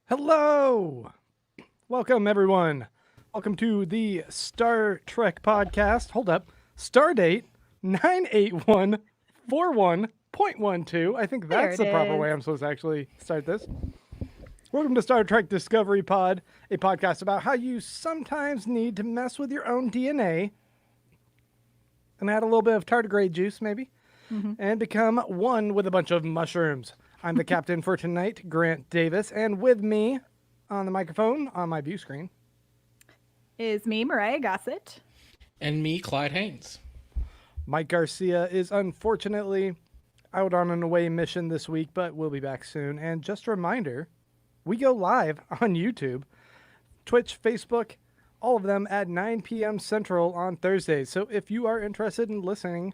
Hello! Welcome, everyone. Welcome to the Star Trek podcast. Hold up. Stardate 98141.12. I think There that's it the proper is. way I'm supposed to actually start this. Welcome to Star Trek Discovery Pod, a podcast about how you sometimes need to mess with your own DNA and add a little bit of tardigrade juice, maybe, hmm and become one with a bunch of mushrooms. I'm the captain for tonight, Grant Davis, and with me on the microphone on my view screen, Is me, Mariah Gossett. And me, Clyde Haynes. Mike Garcia is unfortunately out on an away mission this week, but we'll be back soon. And just a reminder, we go live on YouTube, Twitch, Facebook, all of them at 9 p.m. Central on Thursdays. So if you are interested in listening,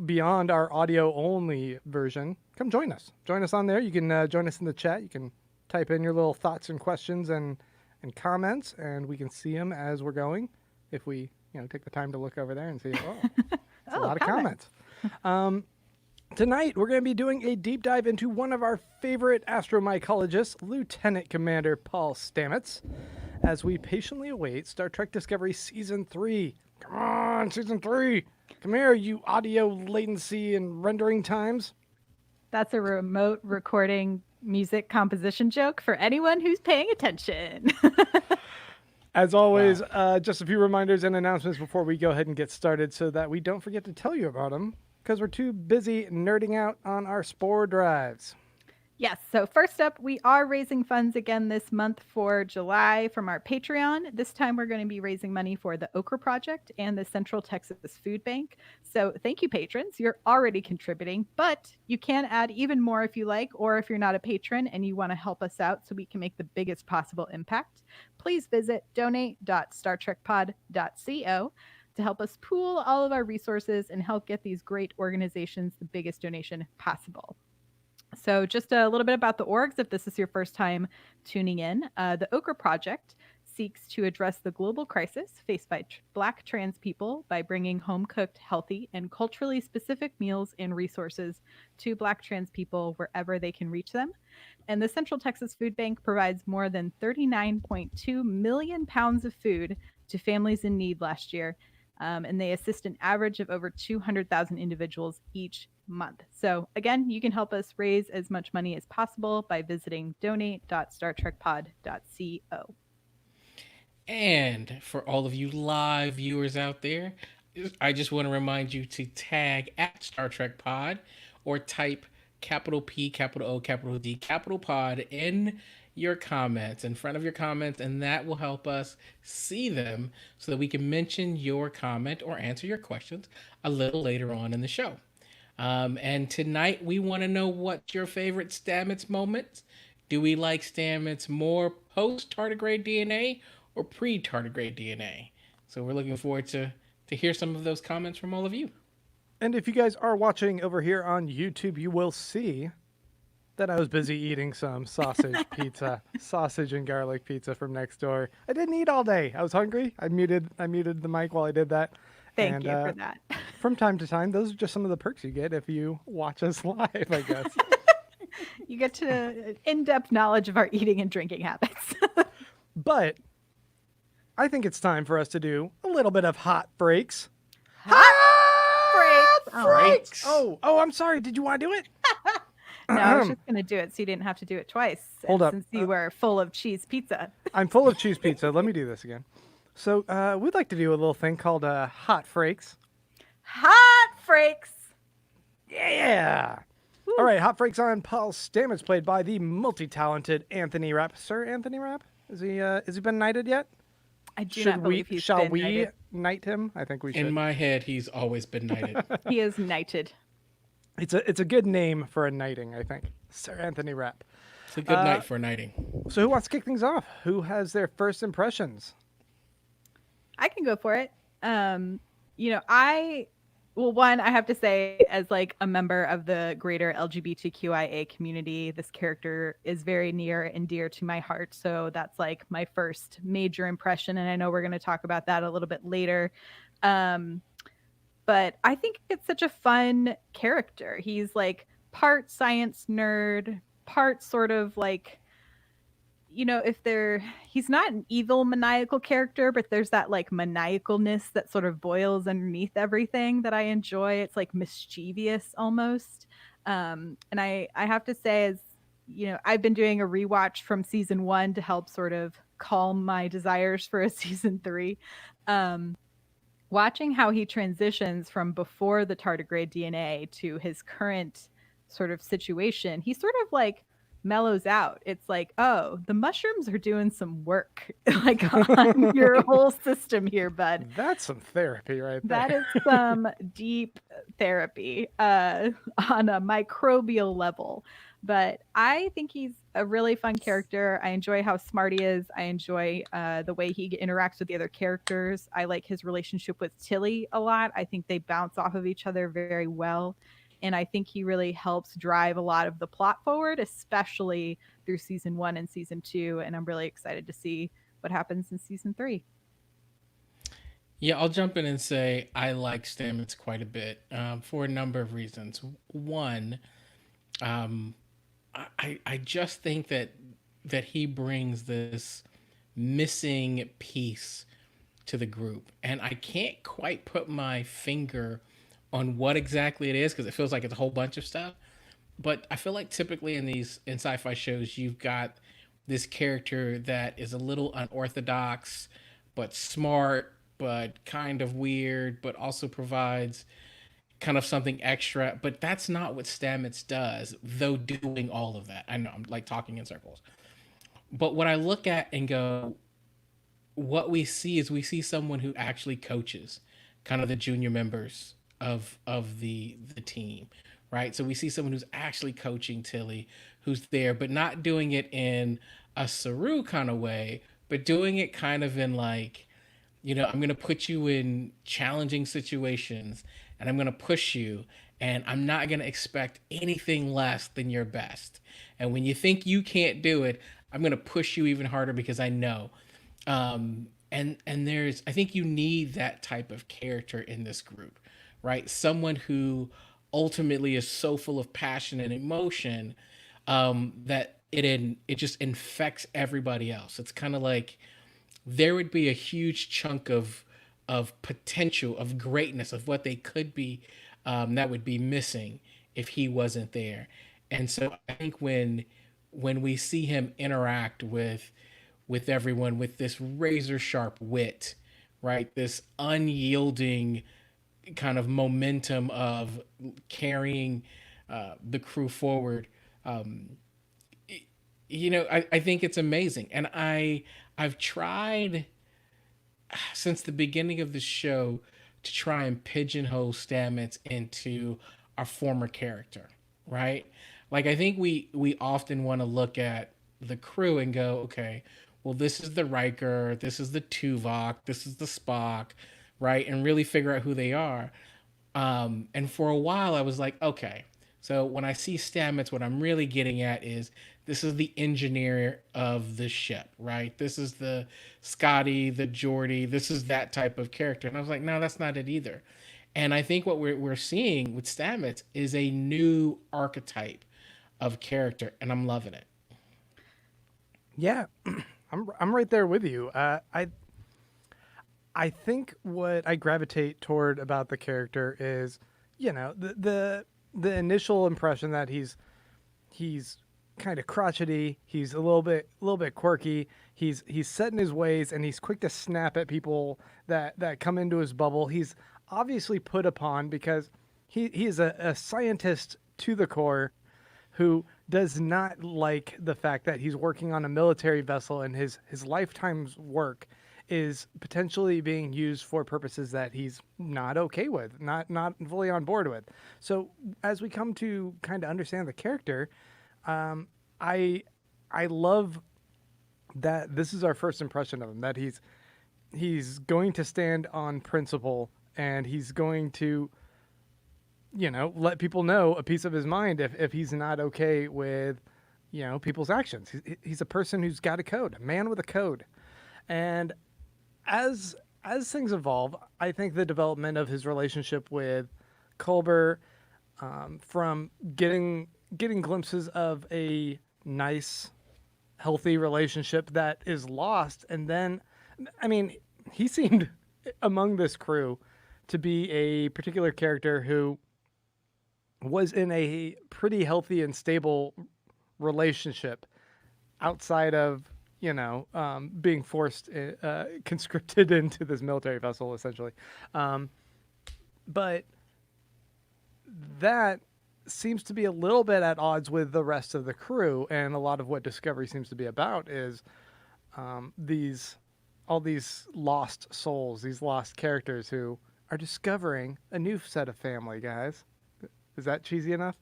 beyond our audio only version, come join us. Join us on there. You can join us in the chat. You can type in your little thoughts and questions and comments, and we can see them as we're going. If we, take the time to look over there and see, it's a lot of comments. Tonight, we're going to be doing a deep dive into one of our favorite astromycologists, Lieutenant Commander Paul Stamets, as we patiently await Star Trek Discovery Season 3. Come on, Season 3! Come here, you audio latency and rendering times. That's a remote recording music composition joke for anyone who's paying attention. As always, just a few reminders and announcements before we go ahead and get started so that we don't forget to tell you about them because we're too busy nerding out on our Spore drives. Yes, so first up, we are raising funds again this month for July from our Patreon. This time we're going to be raising money for the Okra Project and the Central Texas Food Bank. So thank you, patrons. You're already contributing, but you can add even more if you like, or if you're not a patron and you want to help us out so we can make the biggest possible impact, please visit donate.startrekpod.co to help us pool all of our resources and help get these great organizations the biggest donation possible. So, just a little bit about the orgs if this is your first time tuning in. The Okra Project seeks to address the global crisis faced by Black trans people by bringing home cooked, healthy, and culturally specific meals and resources to Black trans people wherever they can reach them. And the Central Texas Food Bank provides more than 39.2 million pounds of food to families in need last year. And they assist an average of over 200,000 individuals each month. So again, you can help us raise as much money as possible by visiting donate.startrekpod.co. And for all of you live viewers out there, I just want to remind you to tag at Star Trek Pod or type capital P, capital O, capital D, capital Pod in your comments, in front of your comments, and that will help us see them so that we can mention your comment or answer your questions a little later on in the show. And tonight we want to know what's your favorite Stamets moments. Do we like Stamets more post tardigrade DNA or pre tardigrade DNA? So we're looking forward to hear some of those comments from all of you. And if you guys are watching over here on YouTube, you will see that I was busy eating some sausage pizza, sausage and garlic pizza from next door. I didn't eat all day. I was hungry. I muted the mic while I did that. Thank you for that. From time to time, those are just some of the perks you get if you watch us live, I guess. You get to in-depth knowledge of our eating and drinking habits. But I think it's time for us to do a little bit of hot breaks. Hot Breaks. Oh, I'm sorry. Did you want to do it? No, I was just going to do it so you didn't have to do it twice. Hold up. Since you were full of cheese pizza. I'm full of cheese pizza. Let me do this again. So we'd like to do a little thing called hot frakes. Hot frakes. Yeah. Woo. All right, hot frakes on Paul Stamets, played by the multi-talented Anthony Rapp. Sir Anthony Rapp? Has he been knighted yet? I do not believe he's Shall been we knighted. knight him? I think we should. In my head, he's always been knighted. He is knighted. It's a good name for a knighting, I think. Sir Anthony Rapp. It's a good night for knighting. So who wants to kick things off? Who has their first impressions? I can go for it. One, I have to say, as like a member of the greater LGBTQIA community, this character is very near and dear to my heart. So that's like my first major impression. And I know we're going to talk about that a little bit later. But I think it's such a fun character. He's like part science nerd, part sort of like if he's not an evil maniacal character, but there's that like maniacalness that sort of boils underneath everything that I enjoy. It's like mischievous almost. And I have to say, as I've been doing a rewatch from season 1 to help sort of calm my desires for a season 3. Watching how he transitions from before the tardigrade DNA to his current sort of situation, he sort of like mellows out. It's like, oh, the mushrooms are doing some work like on your whole system here, bud. That's some therapy right there. That is some deep therapy on a microbial level. But I think he's a really fun character. I enjoy how smart he is. I enjoy the way he interacts with the other characters. I like his relationship with Tilly a lot. I think they bounce off of each other very well. And I think he really helps drive a lot of the plot forward, especially through season 1 and season 2. And I'm really excited to see what happens in season 3. Yeah, I'll jump in and say I like Stamets quite a bit for a number of reasons. One, um, I just think that he brings this missing piece to the group, and I can't quite put my finger on what exactly it is because it feels like it's a whole bunch of stuff. But I feel like typically in sci-fi shows you've got this character that is a little unorthodox, but smart, but kind of weird, but also provides kind of something extra. But that's not what Stamets does, though doing all of that. I know I'm like talking in circles. But what I look at and go, what we see is we see someone who actually coaches kind of the junior members of the team, right? So we see someone who's actually coaching Tilly, who's there, but not doing it in a Saru kind of way, but doing it kind of in like, I'm going to put you in challenging situations and I'm going to push you and I'm not going to expect anything less than your best. And when you think you can't do it, I'm going to push you even harder because I know. And I think you need that type of character in this group, right? Someone who ultimately is so full of passion and emotion that it just infects everybody else. It's kind of like there would be a huge chunk of potential, of greatness, of what they could be, that would be missing if he wasn't there. And so I think when we see him interact with everyone with this razor sharp wit, right? This unyielding kind of momentum of carrying the crew forward. I think it's amazing, and I've tried since the beginning of the show to try and pigeonhole Stamets into our former character, right? Like I think we often want to look at the crew and go, okay, well this is the Riker, this is the Tuvok, this is the Spock, right? And really figure out who they are. And for a while I was like, okay, so when I see Stamets, what I'm really getting at is this is the engineer of the ship, right? This is the Scotty, the Geordie, this is that type of character. And I was like, no, that's not it either. And I think what we're seeing with Stamets is a new archetype of character, and I'm loving it. Yeah, I'm right there with you. I think what I gravitate toward about the character is, the initial impression that he's kind of crotchety, he's a little bit quirky, he's set in his ways, and he's quick to snap at people that come into his bubble. He's obviously put upon because he is a scientist to the core who does not like the fact that he's working on a military vessel and his lifetime's work is potentially being used for purposes that he's not okay with, not fully on board with. So as we come to kind of understand the character, I love that this is our first impression of him, that he's going to stand on principle and he's going to let people know a piece of his mind if he's not okay with people's actions. He's a person who's got a code, a man with a code. And as things evolve, I think the development of his relationship with Culber, from getting glimpses of a nice healthy relationship that is lost. And then, I mean, he seemed among this crew to be a particular character who was in a pretty healthy and stable relationship outside of being forced conscripted into this military vessel essentially, but that seems to be a little bit at odds with the rest of the crew, and a lot of what Discovery seems to be about is these all these lost souls, these lost characters who are discovering a new set of family, guys. Is that cheesy enough?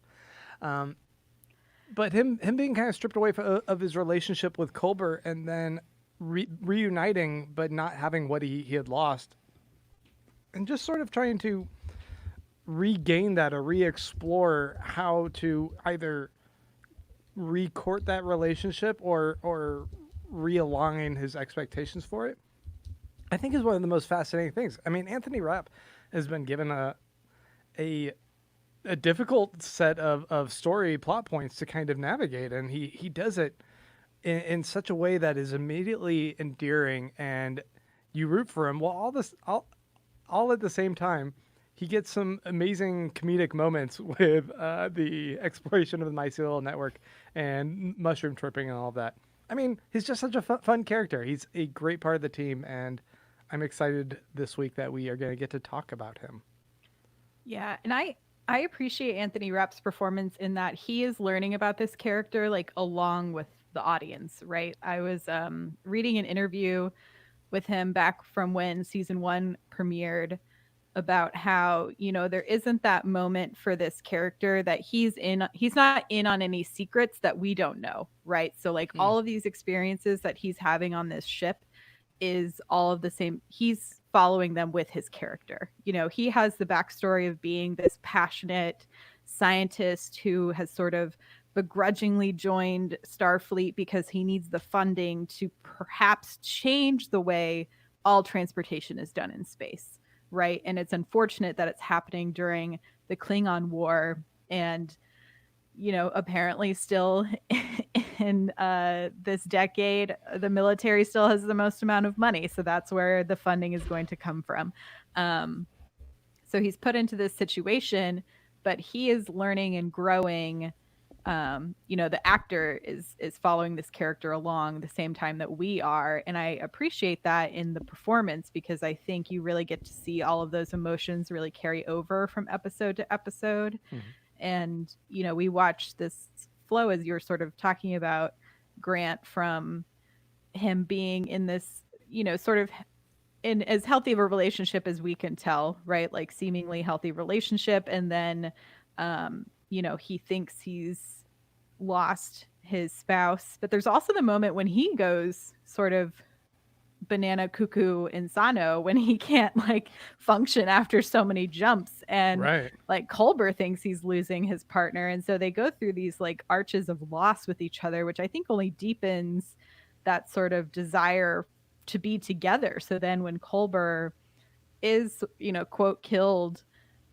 But him being kind of stripped away of his relationship with Culber, and then reuniting, but not having what he had lost, and just sort of trying to regain that or re-explore how to either recourt that relationship or realign his expectations for it, I think is one of the most fascinating things. I mean, Anthony Rapp has been given a difficult set of story plot points to kind of navigate, and he does it in such a way that is immediately endearing, and you root for him, while all at the same time he gets some amazing comedic moments with the exploration of the mycelial network and mushroom tripping and all of that. I mean, he's just such a fun character. He's a great part of the team, and I'm excited this week that we are going to get to talk about him. Yeah, and I appreciate Anthony Rapp's performance in that he is learning about this character like along with the audience, right? I was reading an interview with him back from when season 1 premiered about how, there isn't that moment for this character that he's not in on any secrets that we don't know, right? So like all of these experiences that he's having on this ship is all of the same. He's following them with his character. He has the backstory of being this passionate scientist who has sort of begrudgingly joined Starfleet because he needs the funding to perhaps change the way all transportation is done in space, right? And it's unfortunate that it's happening during the Klingon War, and apparently still in this decade, the military still has the most amount of money. So that's where the funding is going to come from. So he's put into this situation, but he is learning and growing. The actor is following this character along the same time that we are. And I appreciate that in the performance, because I think you really get to see all of those emotions really carry over from episode to episode. Mm-hmm. And, we watch this flow, as you're sort of talking about, Grant, from him being in this, sort of in as healthy of a relationship as we can tell, right? Like seemingly healthy relationship. And then, he thinks he's lost his spouse. But there's also the moment when he goes sort of banana cuckoo insano, when he can't like function after so many jumps, and right. Like Culber thinks he's losing his partner, and so they go through these like arches of loss with each other, which I think only deepens that sort of desire to be together. So then when Culber is, quote, killed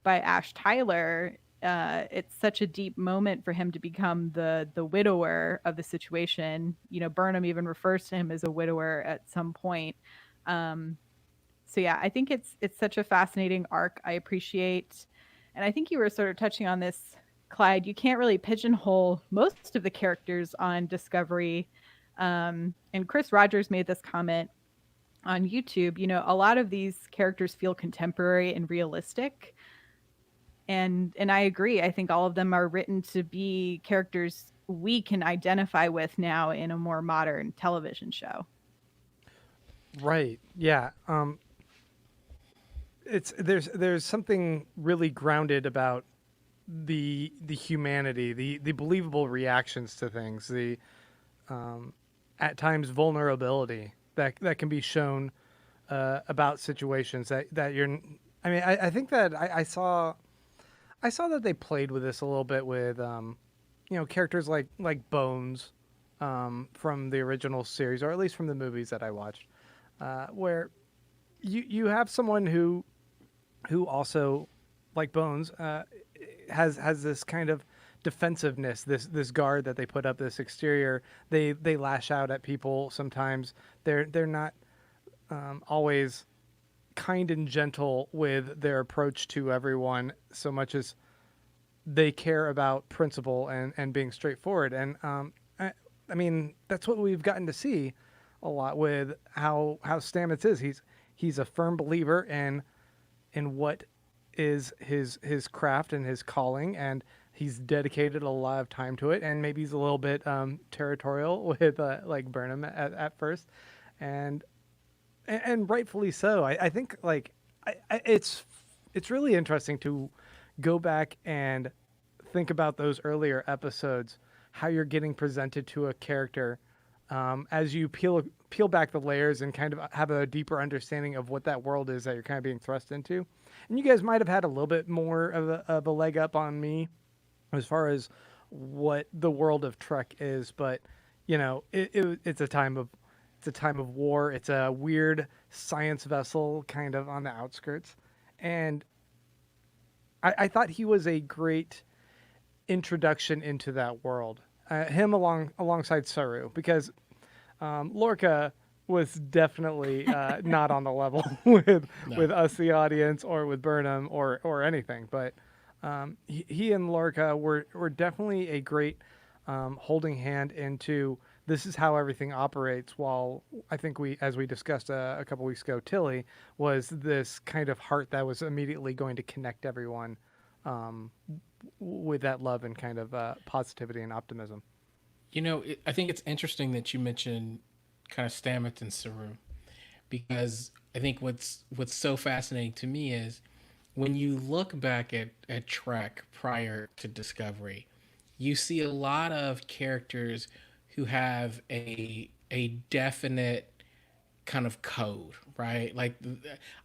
by Ash Tyler, it's such a deep moment for him to become the widower of the situation. Burnham even refers to him as a widower at some point. So yeah, I think it's such a fascinating arc. I appreciate, and I think you were sort of touching on this, Clyde. You can't really pigeonhole most of the characters on Discovery. And Chris Rogers made this comment on YouTube. A lot of these characters feel contemporary and realistic. And I agree. I think all of them are written to be characters we can identify with now in a more modern television show. Right. Yeah. There's something really grounded about the humanity, the believable reactions to things, the at times vulnerability that can be shown about situations that you're. I mean, I think that I saw that they played with this a little bit with, characters like Bones from the original series, or at least from the movies that I watched, where you have someone who also, like Bones, has this kind of defensiveness, this guard that they put up, this exterior. They lash out at people sometimes. They're not always kind and gentle with their approach to everyone so much as they care about principle and being straightforward. And I mean, that's what we've gotten to see a lot with how Stamets is. He's a firm believer in what is his craft and his calling, and he's dedicated a lot of time to it. And maybe he's a little bit territorial with like Burnham at first, and and rightfully so. I think like it's really interesting to go back and think about those earlier episodes, how you're getting presented to a character as you peel back the layers and kind of have a deeper understanding of what that world is that you're kind of being thrust into. And you guys might have had a little bit more of a leg up on me as far as what the world of Trek is, but you know, it's a time of war. It's a weird science vessel kind of on the outskirts, and I thought he was a great introduction into that world. Him alongside Saru, because Lorca was definitely not on the level No. with us, the audience, or with Burnham or anything. But he and Lorca were definitely a great holding hand into this is how everything operates. While I think as we discussed a couple weeks ago, Tilly was this kind of heart that was immediately going to connect everyone um, with that love and kind of positivity and optimism. I think it's interesting that you mentioned kind of Stamets and Saru, because I think what's so fascinating to me is when you look back at Trek prior to Discovery, you see a lot of characters who have a definite kind of code, right? Like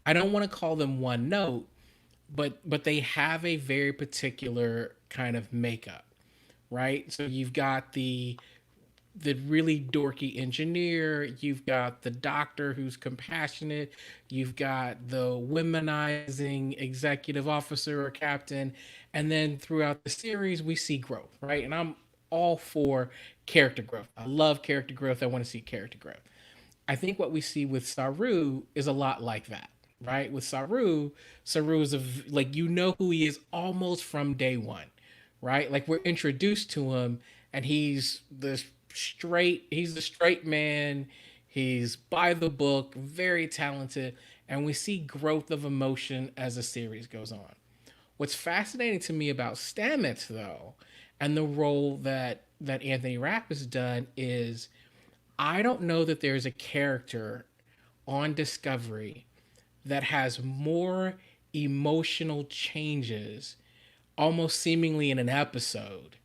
I don't want to call them one note, but they have a very particular kind of makeup, right? So you've got the really dorky engineer, you've got the doctor who's compassionate, you've got the womanizing executive officer or captain, and then throughout the series we see growth, right? And I'm all for character growth. I love character growth. I want to see character growth. I think what we see with Saru is a lot like that, right? With Saru is like who he is almost from day one, right? Like we're introduced to him, and he's the straight man. He's by the book, very talented, and we see growth of emotion as the series goes on. What's fascinating to me about Stamets, though, and the role that Anthony Rapp has done is I don't know that there's a character on Discovery that has more emotional changes almost seemingly in an episode,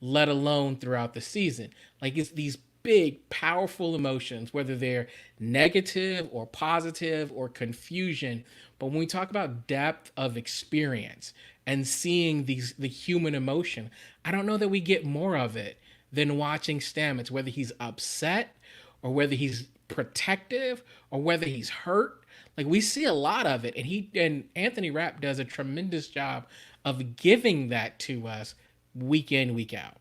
let alone throughout the season. Like it's these big, powerful emotions, whether they're negative or positive or confusion. But when we talk about depth of experience and seeing the human emotion, I don't know that we get more of it than watching Stamets, whether he's upset or whether he's protective or whether he's hurt. Like we see a lot of it, and Anthony Rapp does a tremendous job of giving that to us week in, week out,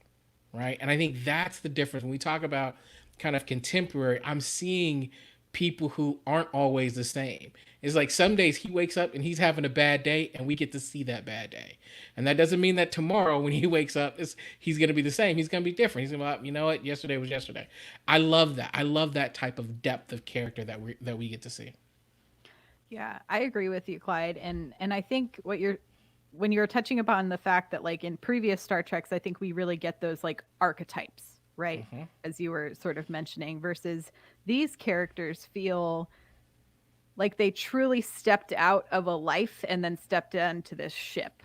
right? And I think that's the difference when we talk about kind of contemporary. I'm seeing people who aren't always the same. It's like some days he wakes up and he's having a bad day, and we get to see that bad day. And that doesn't mean that tomorrow when he wakes up, he's going to be the same. He's going to be different. He's going to be, you know what, yesterday was yesterday. I love that. I love that type of depth of character that we get to see. Yeah, I agree with you, Clyde. And I think when you're touching upon the fact that like in previous Star Treks, I think we really get those like archetypes, right? Mm-hmm. As you were sort of mentioning, versus these characters feel like they truly stepped out of a life and then stepped onto this ship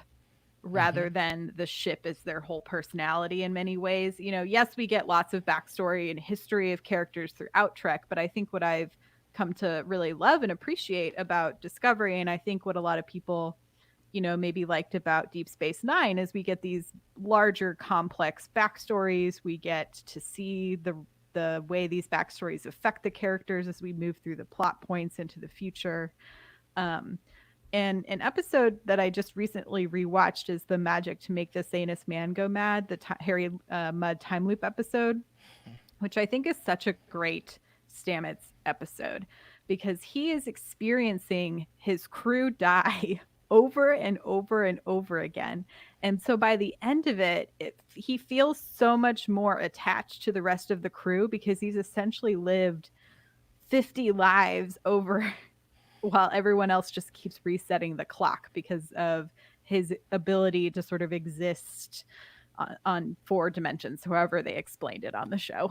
Mm-hmm. rather than the ship is their whole personality in many ways. Yes, we get lots of backstory and history of characters throughout Trek, but I think what I've come to really love and appreciate about Discovery, and I think what a lot of people, maybe liked about Deep Space Nine, is we get these larger, complex backstories. We get to see the way these backstories affect the characters as we move through the plot points into the future. Um, And an episode that I just recently rewatched is The Magic to Make the Sanest Man Go Mad, the Harry Mudd time loop episode, which I think is such a great Stamets episode because he is experiencing his crew die over and over and over again. And so by the end of he feels so much more attached to the rest of the crew because he's essentially lived 50 lives over while everyone else just keeps resetting the clock because of his ability to sort of exist on 4 dimensions, however they explained it on the show.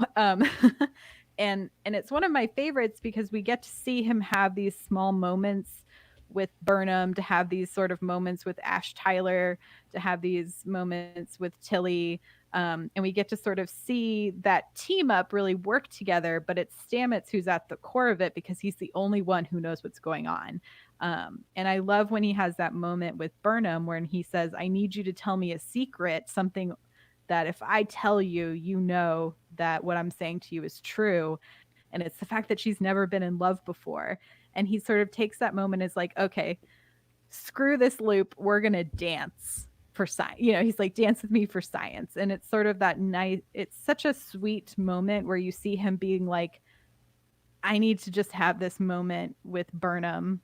And it's one of my favorites because we get to see him have these small moments with Burnham, to have these sort of moments with Ash Tyler, to have these moments with Tilly. And we get to sort of see that team up really work together, but it's Stamets who's at the core of it because he's the only one who knows what's going on. And I love when he has that moment with Burnham when he says, I need you to tell me a secret, something that if I tell you, you know that what I'm saying to you is true. And it's the fact that she's never been in love before. And he sort of takes that moment as like, okay, screw this loop. We're going to dance for science. He's like, dance with me for science. And it's sort of that nice, it's such a sweet moment where you see him being like, I need to just have this moment with Burnham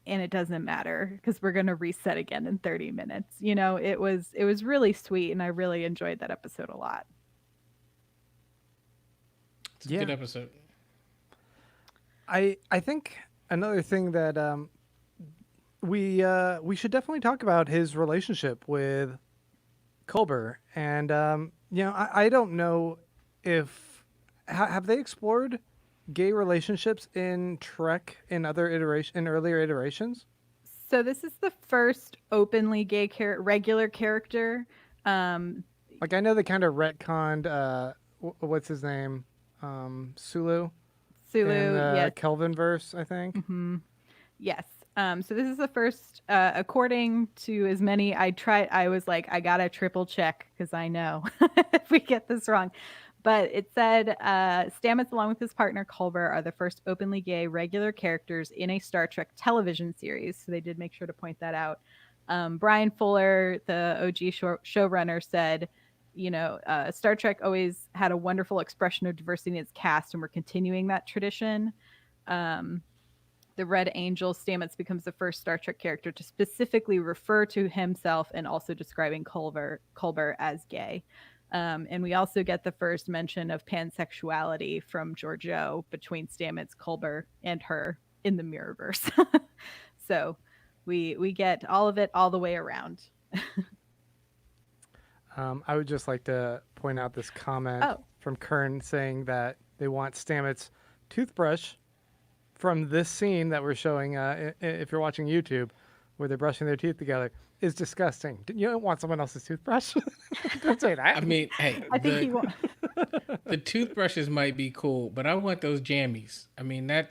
and it doesn't matter because we're going to reset again in 30 minutes. It was really sweet and I really enjoyed that episode a lot. It's a good episode. I think another thing that we should definitely talk about his relationship with Culber, and I don't know if have they explored gay relationships in Trek in earlier iterations. So this is the first openly gay regular character. Like I know they kind of retconned what's his name, Sulu. Yes. Kelvinverse, I think. Mm-hmm. Yes. So this is the first, according to as many, I was like, I gotta triple check because I know if we get this wrong. But it said Stamets, along with his partner Culber, are the first openly gay regular characters in a Star Trek television series. So they did make sure to point that out. Brian Fuller, the OG showrunner, said, Star Trek always had a wonderful expression of diversity in its cast, and we're continuing that tradition. The Red Angel, Stamets becomes the first Star Trek character to specifically refer to himself and also describing Culber as gay. And we also get the first mention of pansexuality from Georgiou between Stamets, Culber, and her in the Mirrorverse. So we get all of it all the way around. I would just like to point out this comment from Kern saying that they want Stamets' toothbrush from this scene that we're showing, if you're watching YouTube, where they're brushing their teeth together, is disgusting. You don't want someone else's toothbrush? Don't say that. I mean, hey, I think the toothbrushes might be cool, but I want those jammies. I mean, I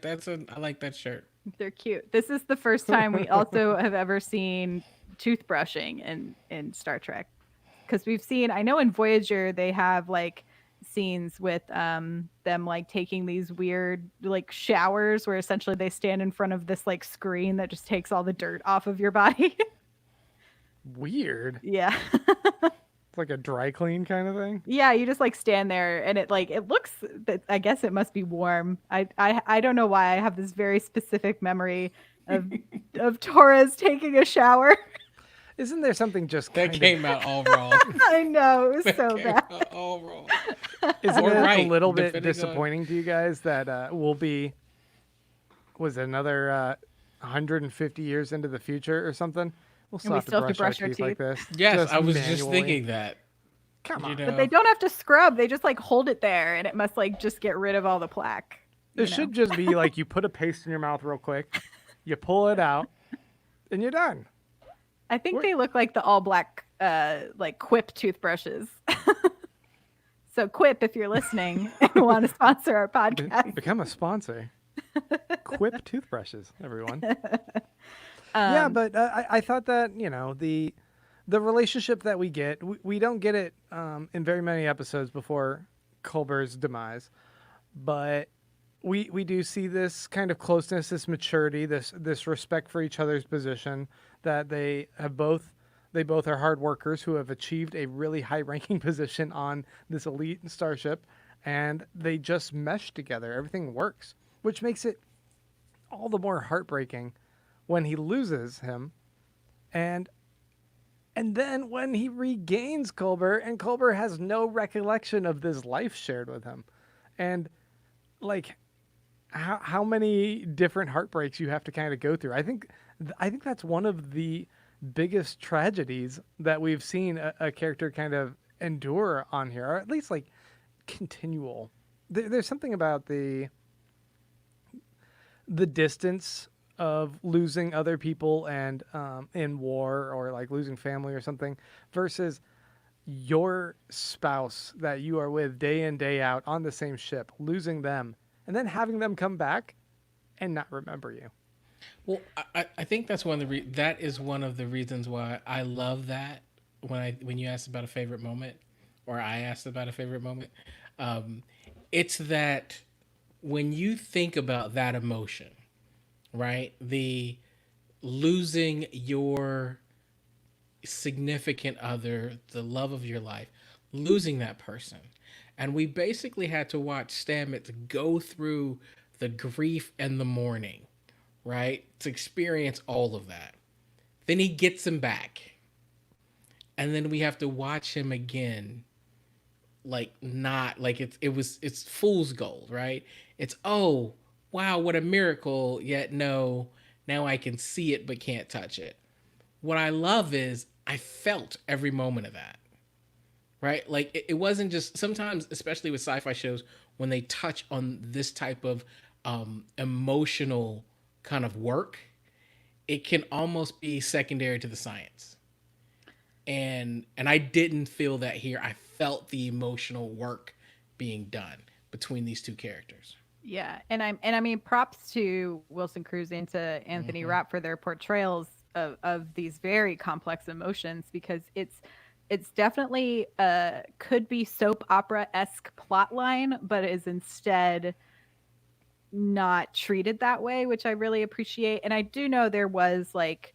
like that shirt. They're cute. This is the first time we also have ever seen toothbrushing in Star Trek. Because we've seen, I know in Voyager, they have like scenes with them like taking these weird like showers where essentially they stand in front of this like screen that just takes all the dirt off of your body. Weird. Yeah. It's like a dry clean kind of thing. Yeah, you just like stand there and it looks, I guess it must be warm. I don't know why I have this very specific memory of Torres taking a shower. Isn't there something just that came out all wrong? I know, it was so bad. All wrong. Isn't it a little bit disappointing to you guys that we'll be, was it another 150 years into the future or something? We'll still have to brush our teeth like this. Yes, I was just thinking that. Come on. But they don't have to scrub. They just like hold it there and it must like just get rid of all the plaque. It should just be like you put a paste in your mouth real quick, you pull it out, and you're done. I think they look like the all black like Quip toothbrushes. So Quip, if you're listening and want to sponsor our podcast, become a sponsor. Quip toothbrushes, everyone. Yeah, but I thought that the relationship that we get, we don't get it in very many episodes before Culber's demise, but we do see this kind of closeness, this maturity, this respect for each other's position, that they both are hard workers who have achieved a really high ranking position on this elite starship, and they just mesh together. Everything works, which makes it all the more heartbreaking when he loses him, and then when he regains Culber, and Culber has no recollection of this life shared with him. And like, how many different heartbreaks you have to kind of go through. I think that's one of the biggest tragedies that we've seen a character kind of endure on here, or at least like continual. There's something about the distance of losing other people and in war, or like losing family or something, versus your spouse that you are with day in day out on the same ship, losing them and then having them come back and not remember you. Well, I think that's one of the that is one of the reasons why I love that when you asked about a favorite moment, or I asked about a favorite moment. Um, it's that when you think about that emotion, right? The losing your significant other, the love of your life, losing that person. And we basically had to watch Stamets go through the grief and the mourning, right? To experience all of that. Then he gets him back. And then we have to watch him again, like not like it's fool's gold, right? It's, oh wow, what a miracle, yet no, now I can see it but can't touch it. What I love is I felt every moment of that, right? Like it wasn't just, sometimes, especially with sci-fi shows, when they touch on this type of emotional kind of work, it can almost be secondary to the science. And I didn't feel that here. I felt the emotional work being done between these two characters. Yeah, I mean, props to Wilson Cruz and to Anthony Mm-hmm. Rapp for their portrayals of these very complex emotions, because it's definitely could be soap opera esque plot line, but is instead not treated that way, which I really appreciate. And I do know there was like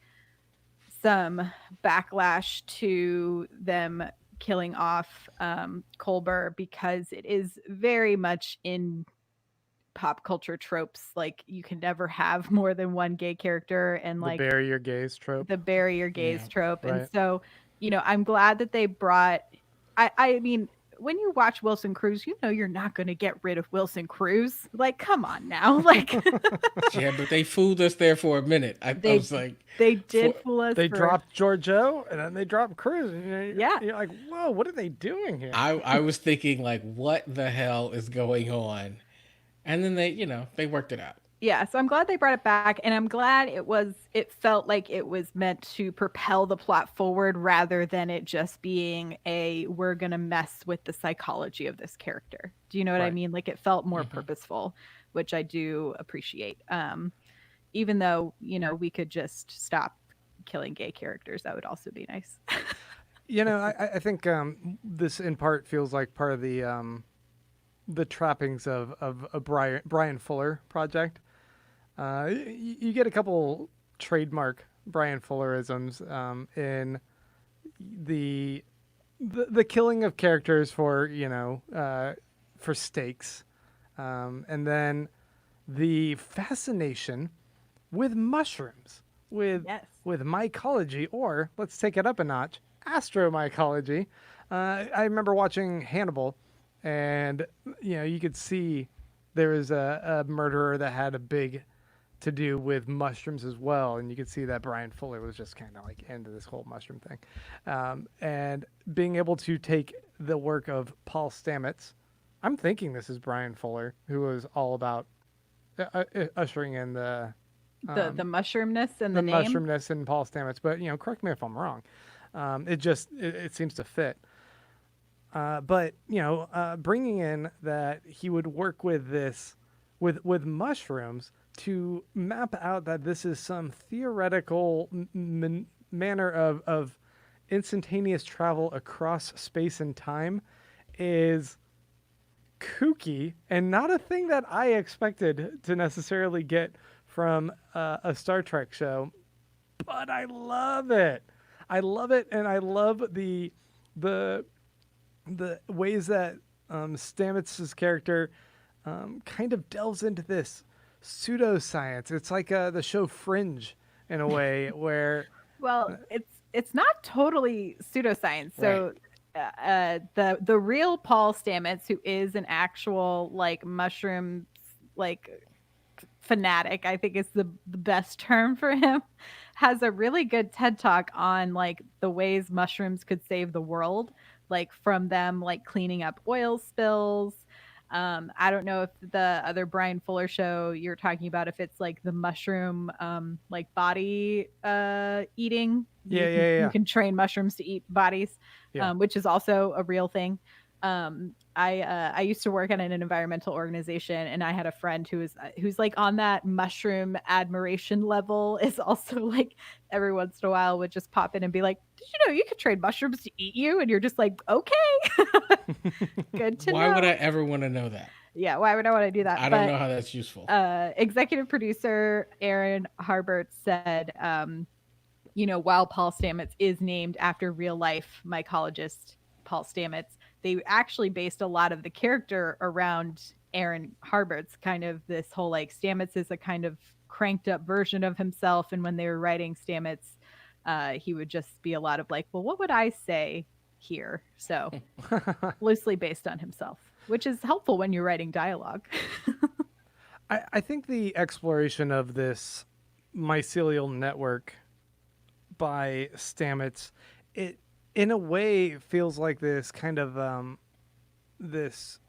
some backlash to them killing off Culber, because it is very much in pop culture tropes. Like, you can never have more than one gay character, and The like bury your gaze trope, the barrier Yeah. gaze trope. And right? so, I'm glad that they brought, I mean, when you watch Wilson Cruz, you're not going to get rid of Wilson Cruz. Like, come on now. Like, Yeah, but they fooled us there for a minute. I they was like, they for did fool us They for, dropped Giorgio and then they dropped Cruz, and yeah. you're like, whoa, what are they doing here? I was thinking like, what the hell is going on? And then they worked it out. Yeah, so I'm glad they brought it back, and I'm glad it felt like it was meant to propel the plot forward, rather than it just being a, we're going to mess with the psychology of this character. Do you know what I Right. mean? Like, it felt more Mm-hmm. purposeful, which I do appreciate. Even though, we could just stop killing gay characters, that would also be nice. I think this in part feels like part of the trappings of a Brian Fuller project. You get a couple trademark Brian Fullerisms in the, the killing of characters for for stakes, and then the fascination with mushrooms, Yes. with mycology, or let's take it up a notch, astromycology. I remember watching Hannibal, and you could see there was a murderer that had a big to do with mushrooms as well, and you could see that Brian Fuller was just kind of like into this whole mushroom thing, and being able to take the work of Paul Stamets. I'm thinking this is Brian Fuller, who was all about ushering in The mushroomness and the the name. mushroomness in Paul Stamets, but correct me if I'm wrong. It seems to fit. But bringing in that he would work with this, with mushrooms, to map out that this is some theoretical manner of instantaneous travel across space and time, is kooky and not a thing that I expected to necessarily get from a Star Trek show, but I love it. I love it, and I love the the ways that Stamets' character kind of delves into this pseudoscience. It's like the show Fringe in a way, where Well, it's not totally pseudoscience. Right. So the real Paul Stamets, who is an actual like mushroom like fanatic, I think is the best term for him, has a really good TED talk on like the ways mushrooms could save the world, like from them like cleaning up oil spills. I don't know if the other Brian Fuller show you're talking about, if it's like the mushroom like body eating. yeah, You yeah, can train mushrooms to eat bodies, yeah, which is also a real thing. I used to work at an environmental organization, and I had a friend who's like on that mushroom admiration level. Is also like every once in a while would just pop in and be like, "Did you know you could train mushrooms to eat you?" And you're just like, "Okay, good to Why would know." I ever want to know that? Yeah, why would I want to do that? I don't But know how that's useful. executive producer Aaron Harbert said, while Paul Stamets is named after real life mycologist Paul Stamets, they actually based a lot of the character around Aaron Harbert's kind of this whole like Stamets is a kind of cranked up version of himself. And when they were writing Stamets, he would just be a lot of like, well, what would I say here? So loosely based on himself, which is helpful when you're writing dialogue. I think the exploration of this mycelial network by Stamets, it in a way feels like this kind of this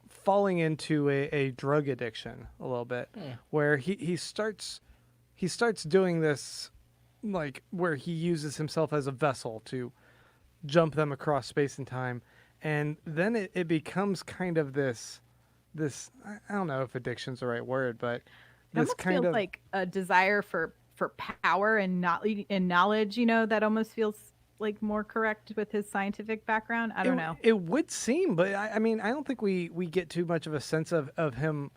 falling into a drug addiction a little bit, where he starts doing this, like where he uses himself as a vessel to jump them across space and time, and then it becomes kind of this I don't know if addiction's the right word, but It this almost kind feels of like a desire for power and not and knowledge, that almost feels like more correct with his scientific background. I don't know. it would seem, but I mean I don't think we get too much of a sense of him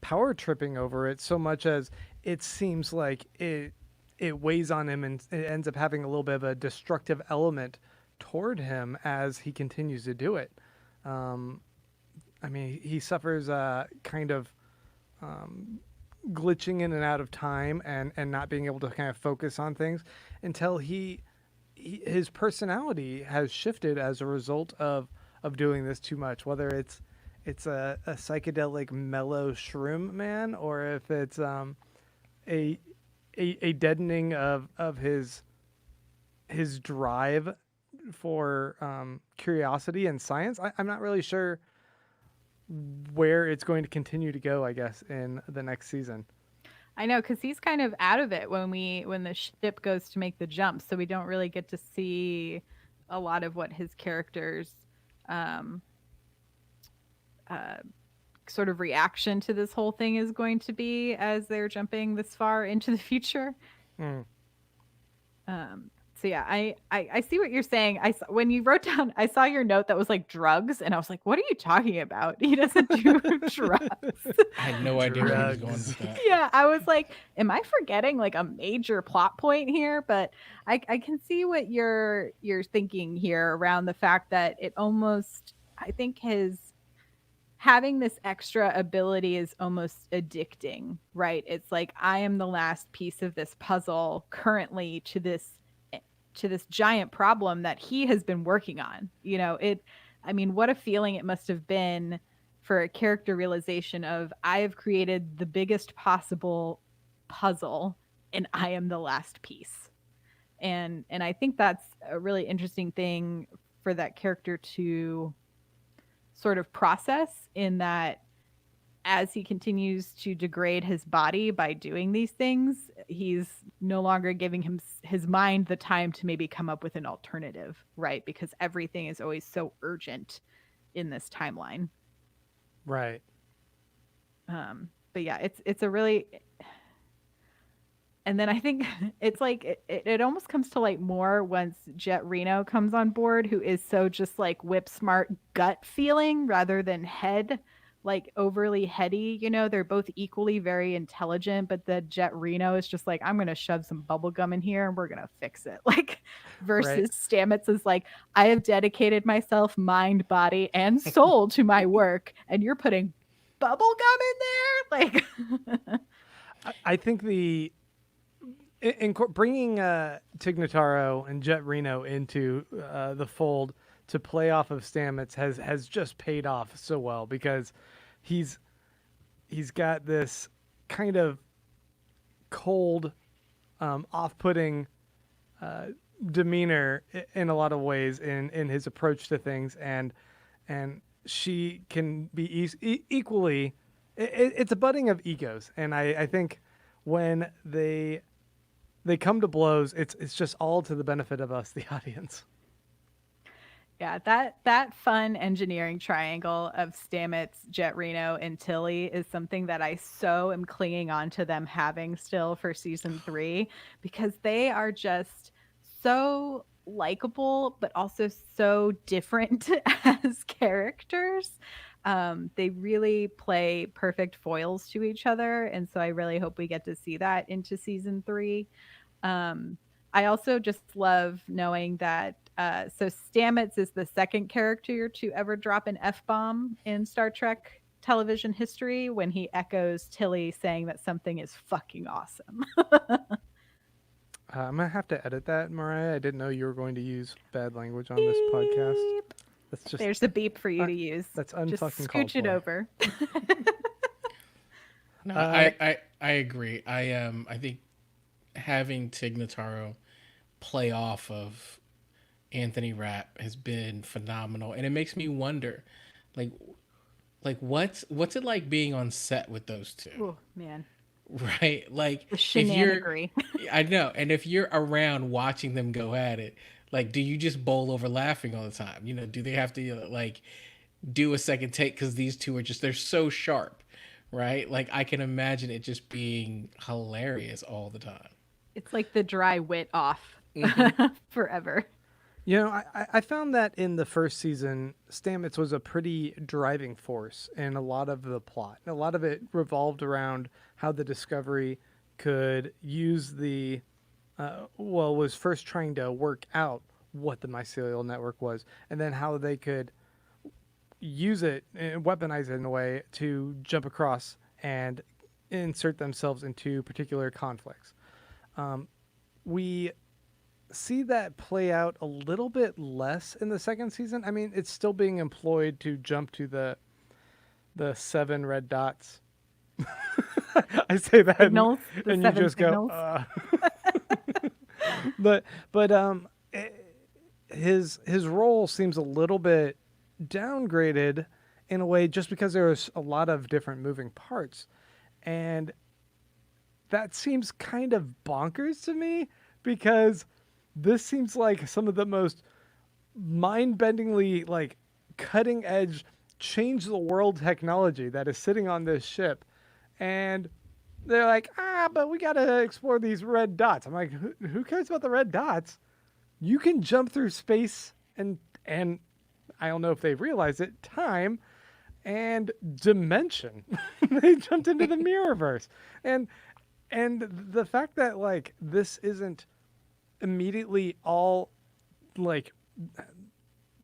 power tripping over it so much as it seems like it weighs on him and it ends up having a little bit of a destructive element toward him as he continues to do it. I mean, he suffers kind of glitching in and out of time and not being able to kind of focus on things until his personality has shifted as a result of doing this too much. Whether it's a psychedelic mellow shroom man, or if it's a, a deadening of his drive for curiosity and science. I'm not really sure where it's going to continue to go, I guess, in the next season. I know, because he's kind of out of it when the ship goes to make the jump, so we don't really get to see a lot of what his character's um, uh, sort of reaction to this whole thing is going to be as they're jumping this far into the future. Mm. So yeah, I see what you're saying. When you wrote down, I saw your note that was like drugs, and I was like, what are you talking about? He doesn't do drugs. I had no idea where he was going Drugs. with that. Yeah, I was like, am I forgetting like a major plot point here? But I can see what you're thinking here around the fact that it almost, I think his having this extra ability is almost addicting, right? It's like I am the last piece of this puzzle currently to this giant problem that he has been working on. I mean, what a feeling it must have been for a character realization of I have created the biggest possible puzzle and I am the last piece. And I think that's a really interesting thing for that character to sort of process, in that as he continues to degrade his body by doing these things, he's no longer giving his mind the time to maybe come up with an alternative, right? Because everything is always so urgent in this timeline. Right. But yeah, it's a really, And then I think it's like it almost comes to light more once Jet Reno comes on board, who is so just like whip smart gut feeling rather than head, like overly heady. They're both equally very intelligent, but the Jet Reno is just like, I'm going to shove some bubble gum in here and we're going to fix it. Like, Right. versus Stamets is like, I have dedicated myself, mind, body, and soul to my work, and you're putting bubble gum in there? Like, I think bringing Tignataro and Jet Reno into the fold to play off of Stamets has just paid off so well, because he's got this kind of cold, off-putting demeanor in a lot of ways in his approach to things, and she can be equally. It's a budding of egos, and I think when they come to blows, it's just all to the benefit of us, the audience. yeah, that fun engineering triangle of Stamets, Jet Reno, and Tilly is something that I so am clinging on to them having still for season 3, because they are just so likable, but also so different as characters. They really play perfect foils to each other, and so I really hope we get to see that into season 3. I also just love knowing that so Stamets is the second character to ever drop an F-bomb in Star Trek television history, when he echoes Tilly saying that something is fucking awesome. I'm gonna have to edit that, Mariah. I didn't know you were going to use bad language on this podcast. Beep. That's just There's the beep for you to use. that's Just unfucking called scooch it for. over. No, I agree. I think having Tignataro play off of Anthony Rapp has been phenomenal, and it makes me wonder, like what's it like being on set with those two, Oh man, right? Like, the if you're, shenanigery. I know, and if you're around watching them go at it, like, do you just bowl over laughing all the time? Do they have to like do a second take because these two are just, they're so sharp, right? Like, I can imagine it just being hilarious all the time. It's like the dry wit off Hmm. forever. I found that in the first season, Stamets was a pretty driving force in a lot of the plot. A lot of it revolved around how the Discovery could use was first trying to work out what the mycelial network was, and then how they could use it and weaponize it in a way to jump across and insert themselves into particular conflicts. We see that play out a little bit less in the second season. I mean, it's still being employed to jump to the 7 red dots. I say that, Signals, the and you 7 just signals. go. But his role seems a little bit downgraded in a way, just because there's a lot of different moving parts, and that seems kind of bonkers to me, because this seems like some of the most mind-bendingly, like, cutting edge, change the world technology that is sitting on this ship, and they're like, but we gotta explore these red dots. I'm like, who cares about the red dots? You can jump through space and I don't know if they've realized it, time and dimension. They jumped into the mirrorverse, and the fact that, like, this isn't immediately all, like,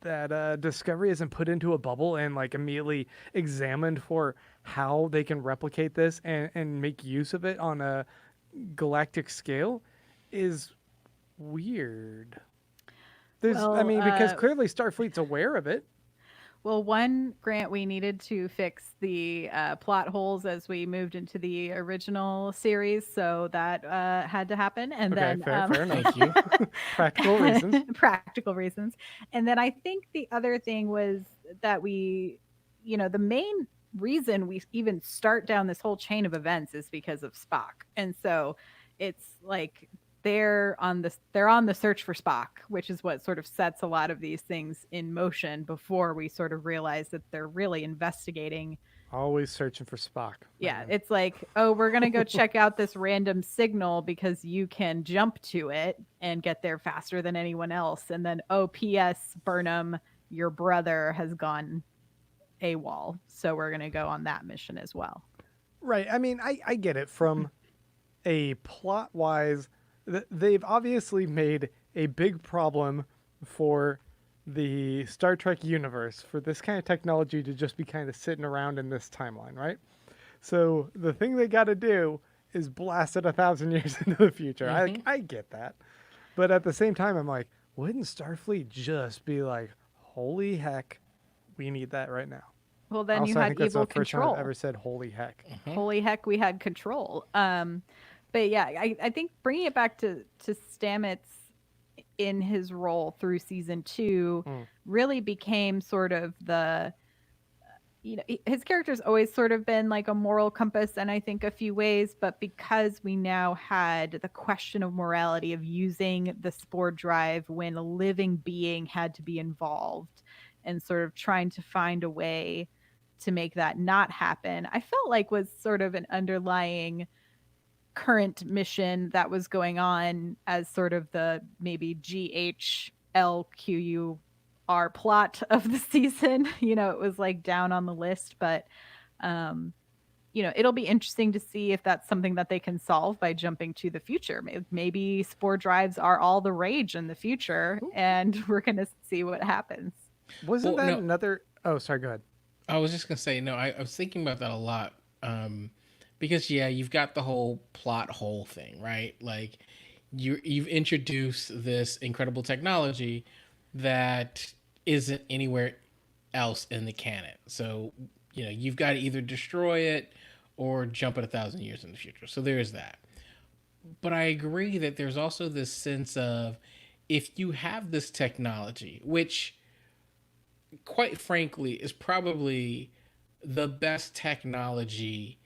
that Discovery isn't put into a bubble and, like, immediately examined for how they can replicate this and make use of it on a galactic scale is weird. Well, Because clearly Starfleet's aware of it. Well, one, Grant, we needed to fix the plot holes as we moved into the original series, so that had to happen. And Okay, then, fair enough. Thank you. Practical reasons. practical reasons. And then I think the other thing was that the main reason we even start down this whole chain of events is because of Spock, and so it's like they're on the search for Spock, which is what sort of sets a lot of these things in motion before we sort of realize that they're really investigating Always searching for Spock. Yeah, Man. it's like, oh, we're going to go check out this random signal because you can jump to it and get there faster than anyone else. And then, oh, P.S., Burnham, your brother has gone AWOL. So we're going to go on that mission as well. Right. I mean, I get it from a plot wise. They've obviously made a big problem for the Star Trek universe for this kind of technology to just be kind of sitting around in this timeline, right? So the thing they got to do is blast it 1,000 years into the future. I get that, but at the same time, I'm like, wouldn't Starfleet just be like, holy heck, we need that right now? Well, then Also, you I had think that's evil the first time control. I've ever said holy heck. Holy heck, we had control. But yeah, I think bringing it back to Stamets in his role through season 2 really became sort of the, his character's always sort of been like a moral compass in I think a few ways, but because we now had the question of morality of using the spore drive when a living being had to be involved and sort of trying to find a way to make that not happen, I felt like was sort of an underlying current mission that was going on as sort of the maybe GHLQUR plot of the season. It was like down on the list, but it'll be interesting to see if that's something that they can solve by jumping to the future. Maybe spore drives are all the rage in the future, and we're going to see what happens. Wasn't that another? Oh, sorry. Go ahead. I was just gonna say no. I was thinking about that a lot, because yeah, you've got the whole plot hole thing, right? Like you've introduced this incredible technology that isn't anywhere else in the canon. So you've got to either destroy it or jump it 1,000 years in the future. So there is that. But I agree that there's also this sense of if you have this technology, which quite frankly is probably the best technology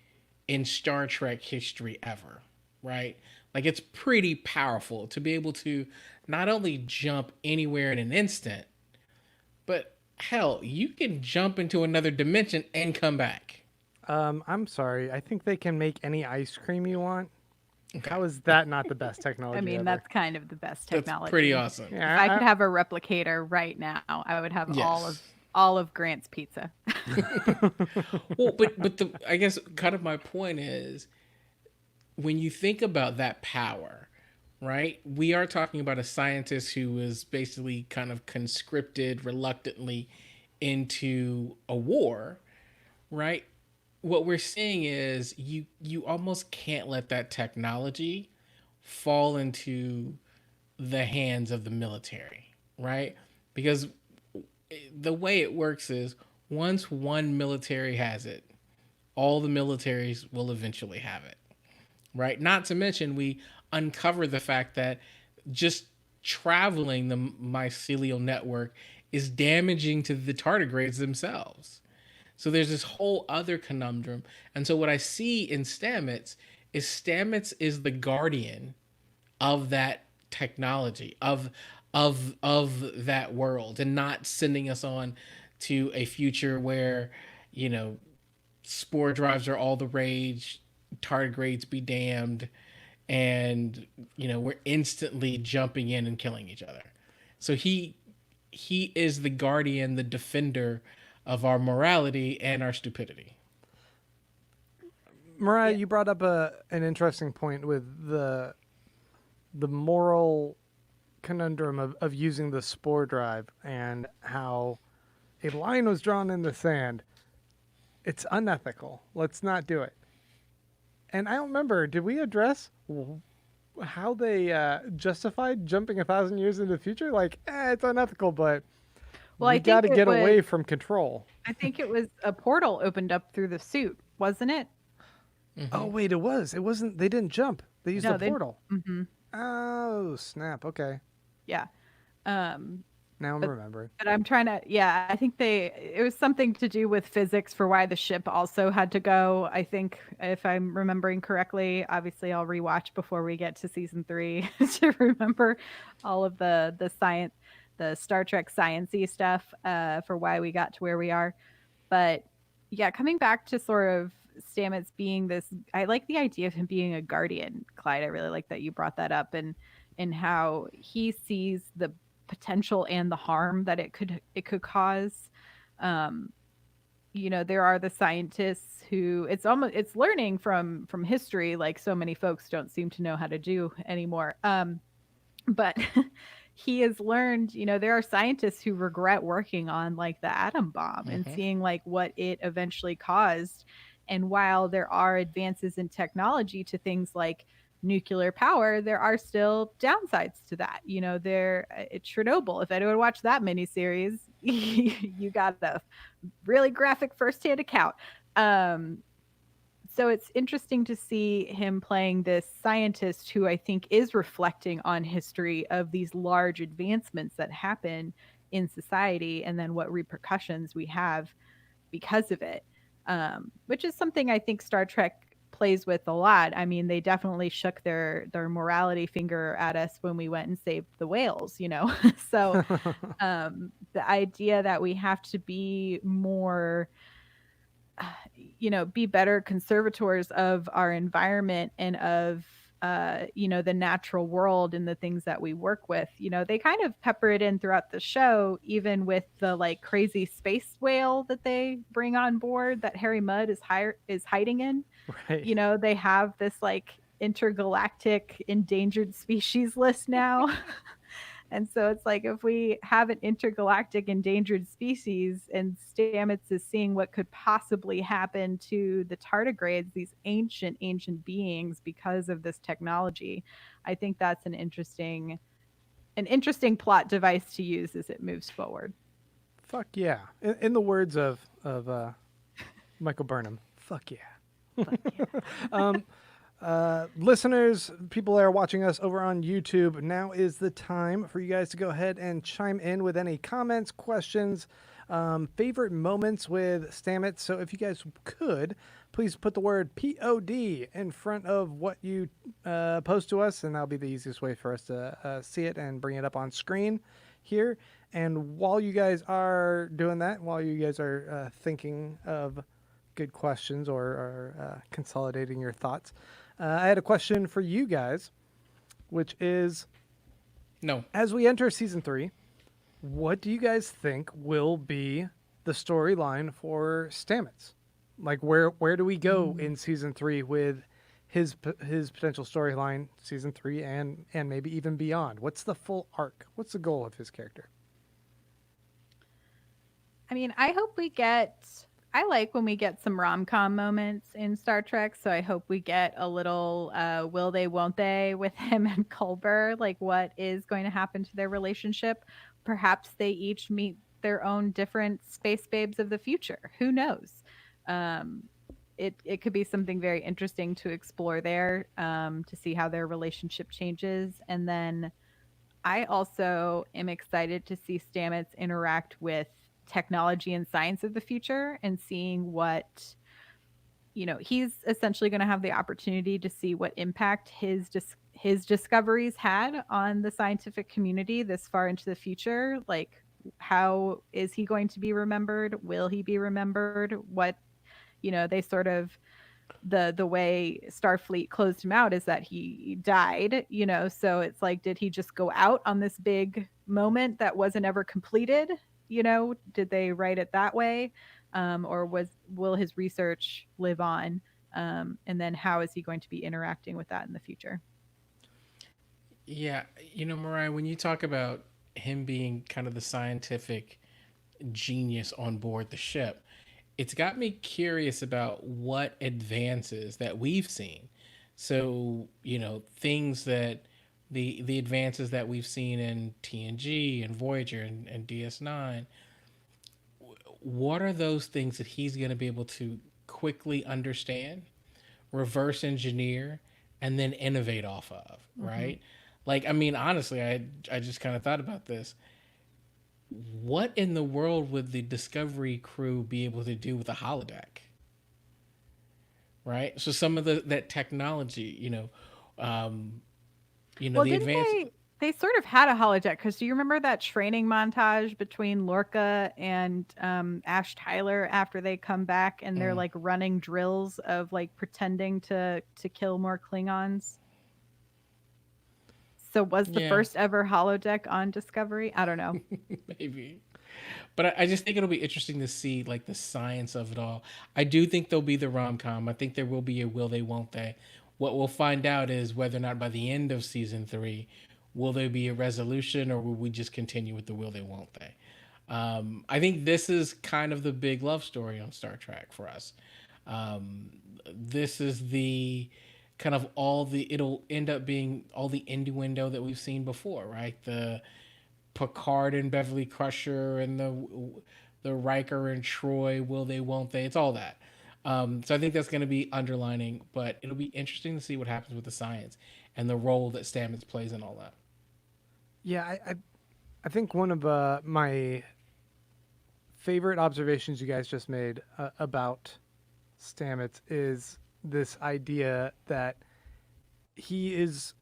in Star Trek history ever, right? Like it's pretty powerful to be able to not only jump anywhere in an instant, but hell, you can jump into another dimension and come back. I'm sorry. I think they can make any ice cream you want. Okay. How is that not the best technology? I mean, ever? That's kind of the best technology. That's pretty awesome. Yeah, if I could have a replicator right now, I would have all of Grant's pizza. Well, but I guess kind of my point is when you think about that power, right? We are talking about a scientist who was basically kind of conscripted reluctantly into a war, right? What we're seeing is you almost can't let that technology fall into the hands of the military, right? Because the way it works is once one military has it, all the militaries will eventually have it, right? Not to mention we uncover the fact that just traveling the mycelial network is damaging to the tardigrades themselves. So there's this whole other conundrum. And so what I see in Stamets is the guardian of that technology, of that world, and not sending us on to a future where, spore drives are all the rage, tardigrades be damned, and we're instantly jumping in and killing each other. So he is the guardian, the defender of our morality and our stupidity. Mariah, you brought up an interesting point with the moral conundrum of using the spore drive and how a line was drawn in the sand. It's unethical. Let's not do it. And I don't remember, did we address how they justified jumping 1,000 years into the future? Like, it's unethical, but we got to get away from control. I think it was a portal opened up through the suit, wasn't it? Mm-hmm. Oh, wait, it was. It wasn't. They didn't jump. They used a portal. Mm-hmm. Oh, snap. Okay. Yeah. Now I'm remembering. But I'm trying to, I think it was something to do with physics for why the ship also had to go. I think, if I'm remembering correctly, obviously I'll rewatch before we get to season 3 to remember all of the science, the Star Trek science-y stuff for why we got to where we are. But Yeah, coming back to sort of Stamets being this, I like the idea of him being a guardian, Clyde. I really like that you brought that up, and how he sees the potential and the harm that it could cause. Um, there are the scientists who it's learning from history, like so many folks don't seem to know how to do anymore. But he has learned, there are scientists who regret working on like the atom bomb and Hmm. seeing like what it eventually caused. And while there are advances in technology to things like nuclear power, there are still downsides to that. There it's Chernobyl. If anyone watched that miniseries, you got a really graphic firsthand account. Um, so it's interesting to see him playing this scientist who I think is reflecting on history of these large advancements that happen in society and then what repercussions we have because of it. Which is something I think Star Trek plays with a lot. I mean, they definitely shook their morality finger at us when we went and saved the whales. So the idea that we have to be more be better conservators of our environment and of the natural world and the things that we work with. They kind of pepper it in throughout the show, even with the like crazy space whale that they bring on board that Harry Mudd is hiding in. Right. They have this like intergalactic endangered species list now. And so it's like if we have an intergalactic endangered species and Stamets is seeing what could possibly happen to the tardigrades, these ancient beings because of this technology, I think that's an interesting plot device to use as it moves forward. Fuck yeah. In the words of Michael Burnham, fuck yeah. But yeah. Listeners, people that are watching us over on YouTube, now is the time for you guys to go ahead and chime in with any comments, questions, favorite moments with Stamets. So if you guys could, please put the word POD in front of what you post to us, and that'll be the easiest way for us to see it and bring it up on screen here. And while you guys are doing that, while you guys are thinking of good questions or consolidating your thoughts, I had a question for you guys, which is, No. as we enter season 3, what do you guys think will be the storyline for Stamets? Like, where do we go in season 3 with his potential storyline, season 3, and maybe even beyond? What's the full arc? What's the goal of his character? I mean, I like when we get some rom-com moments in Star Trek, so I hope we get a little will they, won't they with him and Culber, like what is going to happen to their relationship. Perhaps they each meet their own different space babes of the future. Who knows? Um, it could be something very interesting to explore there, to see how their relationship changes. And then I also am excited to see Stamets interact with technology and science of the future and seeing what he's essentially going to have the opportunity to see what impact his discoveries had on the scientific community this far into the future. Like, how is he going to be remembered? Will he be remembered? What they sort of the way Starfleet closed him out is that he died, so it's like, did he just go out on this big moment that wasn't ever completed? Did they write it that way? Or will his research live on? And then how is he going to be interacting with that in the future? Yeah, Mariah, when you talk about him being kind of the scientific genius on board the ship, it's got me curious about what advances that we've seen. So, things that the advances that we've seen in TNG and Voyager and DS9, what are those things that he's going to be able to quickly understand, reverse engineer, and then innovate off of, Mm-hmm. right? Like, I mean, honestly, I just kind of thought about this. What in the world would the Discovery crew be able to do with a holodeck? Right. So some of that technology, um, Well, the didn't advanced. they? They sort of had a holodeck because do you remember that training montage between Lorca and Ash Tyler after they come back and they're like running drills of like pretending to kill more Klingons? So was the Yeah, first ever holodeck on Discovery? I don't know. maybe. But I just think it'll be interesting to see like the science of it all. I do think there'll be the rom com. I think there will be a will they, won't they. What we'll find out is whether or not by the end of season 3, will there be a resolution or will we just continue with the will they, won't they. I think this is kind of the big love story on Star Trek for us. Um, this is the kind of all the it'll end up being all the innuendo that we've seen before, right? The Picard and Beverly Crusher and the Riker and Troy, will they, won't they? It's all that. So I think that's going to be underlining, but it'll be interesting to see what happens with the science and the role that Stamets plays in all that. Yeah, I think one of my favorite observations you guys just made about Stamets is this idea that he is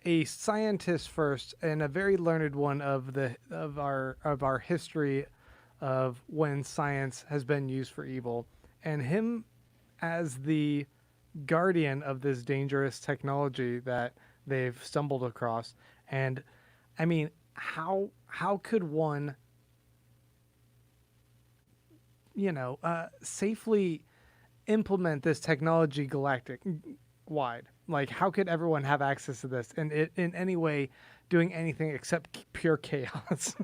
a scientist first and a very learned one of our history of when science has been used for evil, and him as the guardian of this dangerous technology that they've stumbled across. And I mean, how could one, safely implement this technology galactic wide? Like, how could everyone have access to this and it in any way doing anything except pure chaos?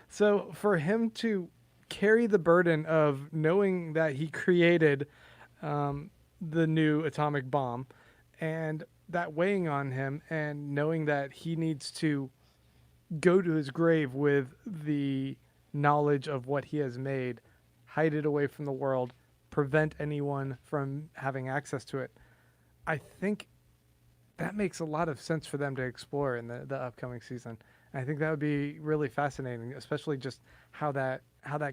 So for him to carry the burden of knowing that he created the new atomic bomb and that weighing on him and knowing that he needs to go to his grave with the knowledge of what he has made, hide it away from the world, prevent anyone from having access to it. I think that makes a lot of sense for them to explore in the upcoming season. And I think that would be really fascinating, especially just how that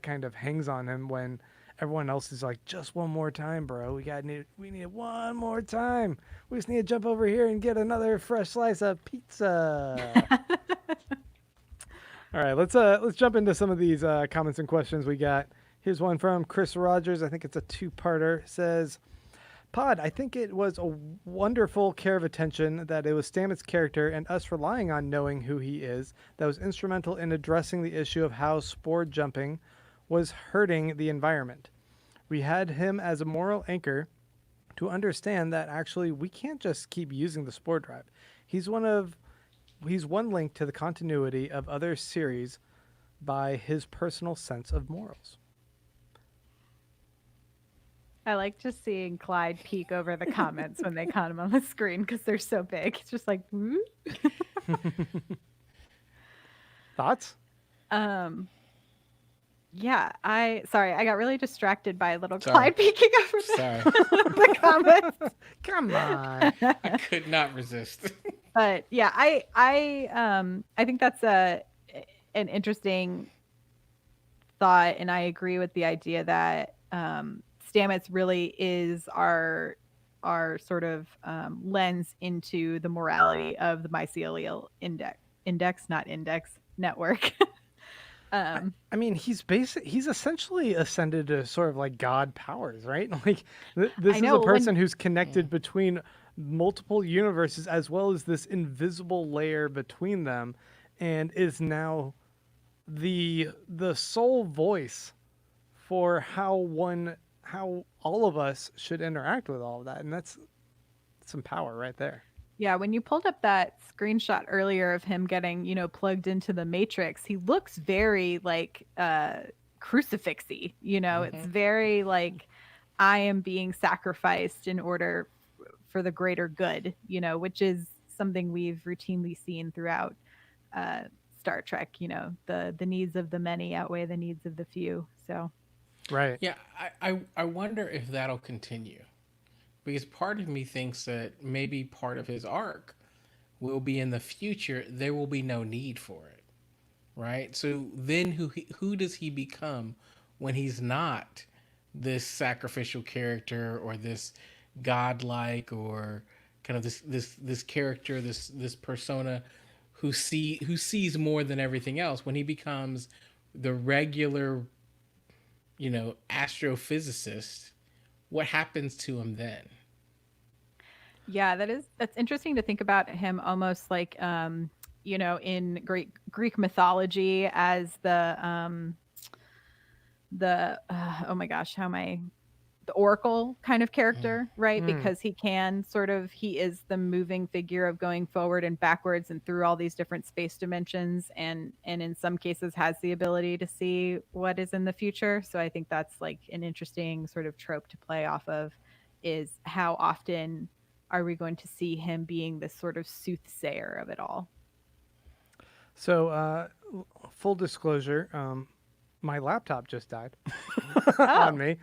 kind of hangs on him when everyone else is like, just one more time, bro. We need one more time. We just need to jump over here and get another fresh slice of pizza. All right, let's jump into some of these comments and questions we got. Here's one from Chris Rogers. I think it's a two-parter. It says, Pod, I think it was a wonderful care of attention that it was Stamets' character and us relying on knowing who he is that was instrumental in addressing the issue of how spore jumping was hurting the environment. We had him as a moral anchor to understand that actually we can't just keep using the spore drive. He's one link to the continuity of other series by his personal sense of morals. I like just seeing Clyde peek over the comments when they count them on the screen because they're so big. It's just like, woo. Thoughts? Yeah, I got really distracted by little Clyde peeking over the comments. Come on. I could not resist. But yeah, I think that's an interesting thought, and I agree with the idea that Stamets really is our sort of lens into the morality of the mycelial index network. I mean, he's essentially ascended to sort of like God powers, right? Like this is a person who's connected between multiple universes as well as this invisible layer between them, and is now the sole voice for how all of us should interact with all of that, and that's some power right there. Yeah, when you pulled up that screenshot earlier of him getting, plugged into the Matrix, he looks very like crucifixy. It's very like I am being sacrificed in order for the greater good. Which is something we've routinely seen throughout Star Trek. The needs of the many outweigh the needs of the few. So, right. Yeah, I wonder if that'll continue. Because part of me thinks that maybe part of his arc will be in the future, there will be no need for it, right? So then who does he become when he's not this sacrificial character or this godlike or kind of this character, this persona who sees more than everything else. When he becomes the regular, astrophysicist, what happens to him then? Yeah, that's interesting to think about him almost like in Greek mythology as the oh my gosh, how am I the oracle kind of Mm. character, right? Mm. Because he is the moving figure of going forward and backwards and through all these different space dimensions, and in some cases has the ability to see what is in the future. So I think that's like an interesting sort of trope to play off of, is how often are we going to see him being this sort of soothsayer of it all? So, full disclosure, my laptop just died on Oh, me.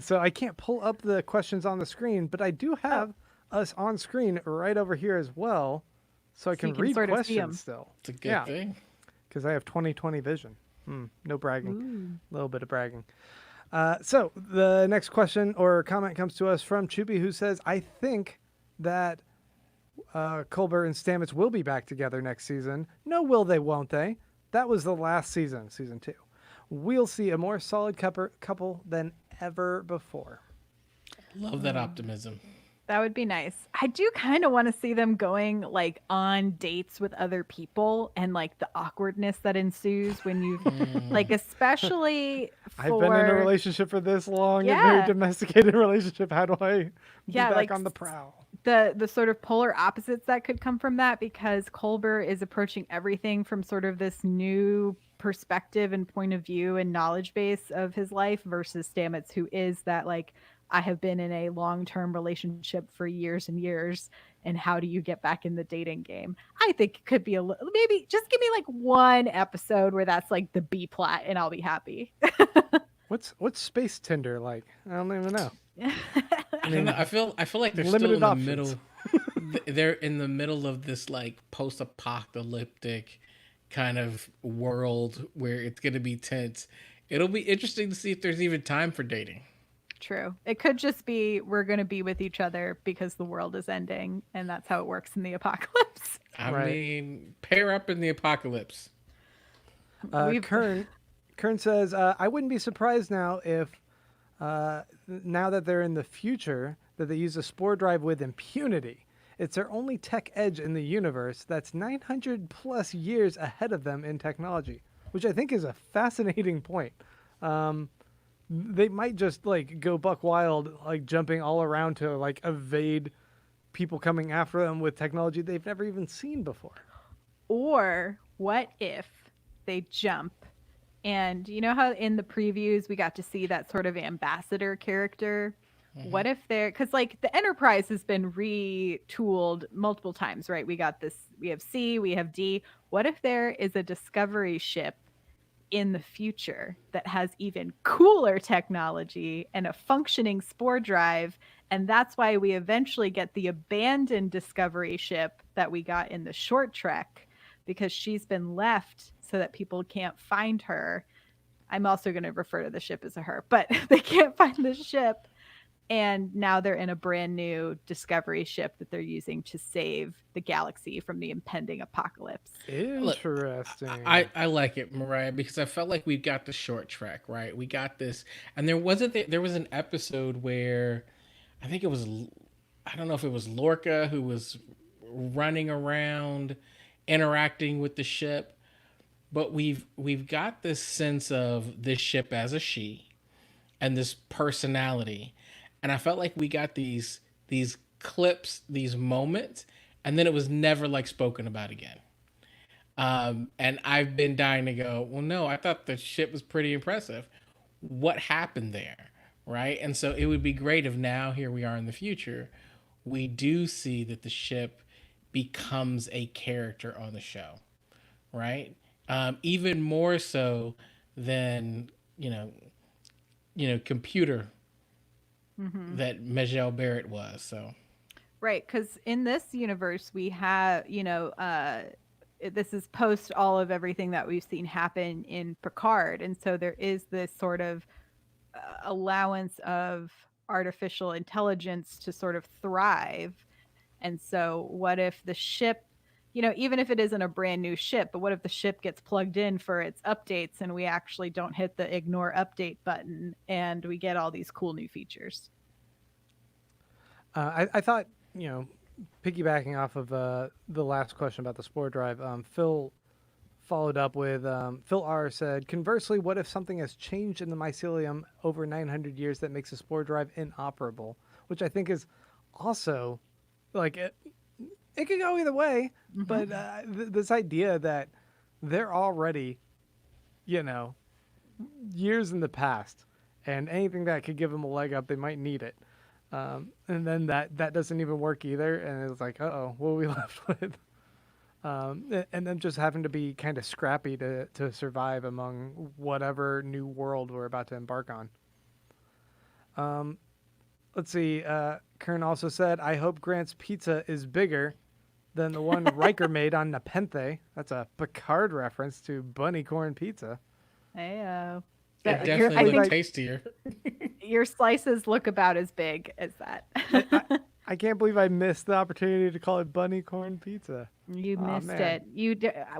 So I can't pull up the questions on the screen, but I do oh, have us on screen right over here as well. So I so you can can read sort of see questions him. still. It's a good Yeah, thing. because I have 20/20 vision. No bragging. Ooh. A little bit of bragging. So the next question or comment comes to us from Chupi, who says, I think that Culber and Stamets will be back together next season. No, will they, won't they? That was the last season, season 2. We'll see a more solid couple than ever before. Love that optimism. That would be nice. I do kind of want to see them going like on dates with other people and like the awkwardness that ensues when you've Mm. like especially I've been in a for relationship for this long, a very yeah, domesticated relationship. How do I be yeah, back like on the prowl? the sort of polar opposites that could come from that, because Colbert is approaching everything from sort of this new perspective and point of view and knowledge base of his life versus Stamets, who is that like, I have been in a long-term relationship for years and years, and how do you get back in the dating game? I think it could be a little, maybe just give me like one episode where that's like the B plot and I'll be happy. What's Space Tinder like? I don't even know. I I don't know. mean, I feel like they're still limited in the options. middle. They're in the middle of this like post-apocalyptic kind of world where it's going to be tense. It'll be interesting to see if there's even time for dating. True. It could just be we're going to be with each other because the world is ending, and that's how it works in the apocalypse. I Right. mean, pair up in the apocalypse. We've Kern says, I wouldn't be surprised now if, now that they're in the future, that they use a spore drive with impunity. It's their only tech edge in the universe that's 900 plus years ahead of them in technology, which I think is a fascinating point. Um, they might just like go buck wild, like jumping all around to like evade people coming after them with technology they've never even seen before. or what if they jump, and you know how in the previews we got to see that sort of ambassador character? Hmm. What if they're, because like the Enterprise has been retooled multiple times, right? We have C, we have D. What if there is a Discovery ship in the future that has even cooler technology and a functioning spore drive? And that's why we eventually get the abandoned Discovery ship that we got in the short trek, because she's been left so that people can't find her. I'm also going to refer to the ship as a her, but they can't find the ship. And now they're in a brand new Discovery ship that they're using to save the galaxy from the impending apocalypse. Look, Interesting. I like it, Mariah, because I felt like we've got the short track, right? We got this, and there was an episode where I think it was I don't know if it was Lorca who was running around interacting with the ship, but we've got this sense of this ship as a she and this personality, and I felt like we got these clips, these moments, and then it was never like spoken about again. And I've been dying to go, well, no, I thought the ship was pretty impressive. What happened there? Right. And so it would be great if now, here we are in the future, we do see that the ship becomes a character on the show. Right. Even more so than, you know, computer Mm-hmm. that Majel Barrett was. So, Right, because in this universe we have, this is post all of everything that we've seen happen in Picard, and so there is this sort of allowance of artificial intelligence to sort of thrive. And so, what if the ship even if it isn't a brand new ship, but what if the ship gets plugged in for its updates and we actually don't hit the ignore update button and we get all these cool new features? I thought, piggybacking off of the last question about the Spore Drive, Phil followed up with Phil R said, conversely, what if something has changed in the mycelium over 900 years that makes a Spore Drive inoperable? Which I think is also like it could go either way, but this idea that they're already, years in the past, and anything that could give them a leg up, they might need it. And then that doesn't even work either, and it's like, uh-oh, what are we left with? And then just having to be kind of scrappy to survive among whatever new world we're about to embark on. Let's see. Kern also said, I hope Grant's pizza is bigger than the one Riker made on Nepenthe. That's a Picard reference to bunny corn pizza. Heyo. It definitely looked tastier. Your slices look about as big as that. I can't believe I missed the opportunity to call it bunny corn pizza. You missed it.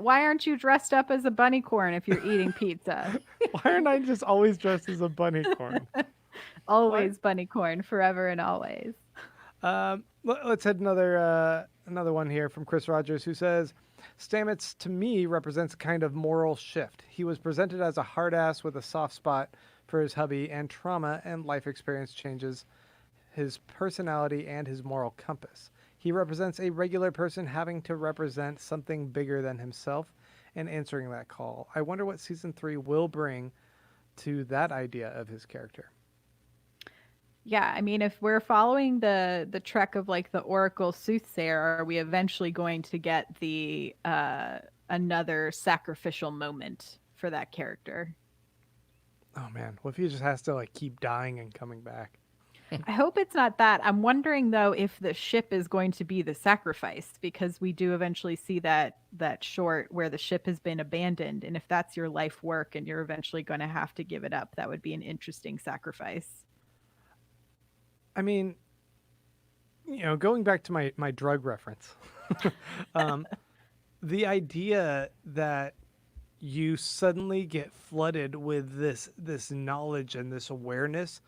Why aren't you dressed up as a bunny corn if you're eating pizza? Why aren't I just always dressed as a bunny corn? Always bunny corn, forever and always. Let's hit another one here from Chris Rogers, who says, Stamets to me represents a kind of moral shift. He was presented as a hard ass with a soft spot for his hubby, and trauma and life experience changes his personality and his moral compass. He represents a regular person having to represent something bigger than himself and answering that call. I wonder what season 3 will bring to that idea of his character. Yeah, I mean, if we're following the trek of like the Oracle Soothsayer, are we eventually going to get the another sacrificial moment for that character? Oh man, what if he just has to like keep dying and coming back? I hope it's not that. I'm wondering though if the ship is going to be the sacrifice, because we do eventually see that short where the ship has been abandoned, and if that's your life work and you're eventually going to have to give it up, that would be an interesting sacrifice. I mean, going back to my drug reference, the idea that you suddenly get flooded with this knowledge and this awareness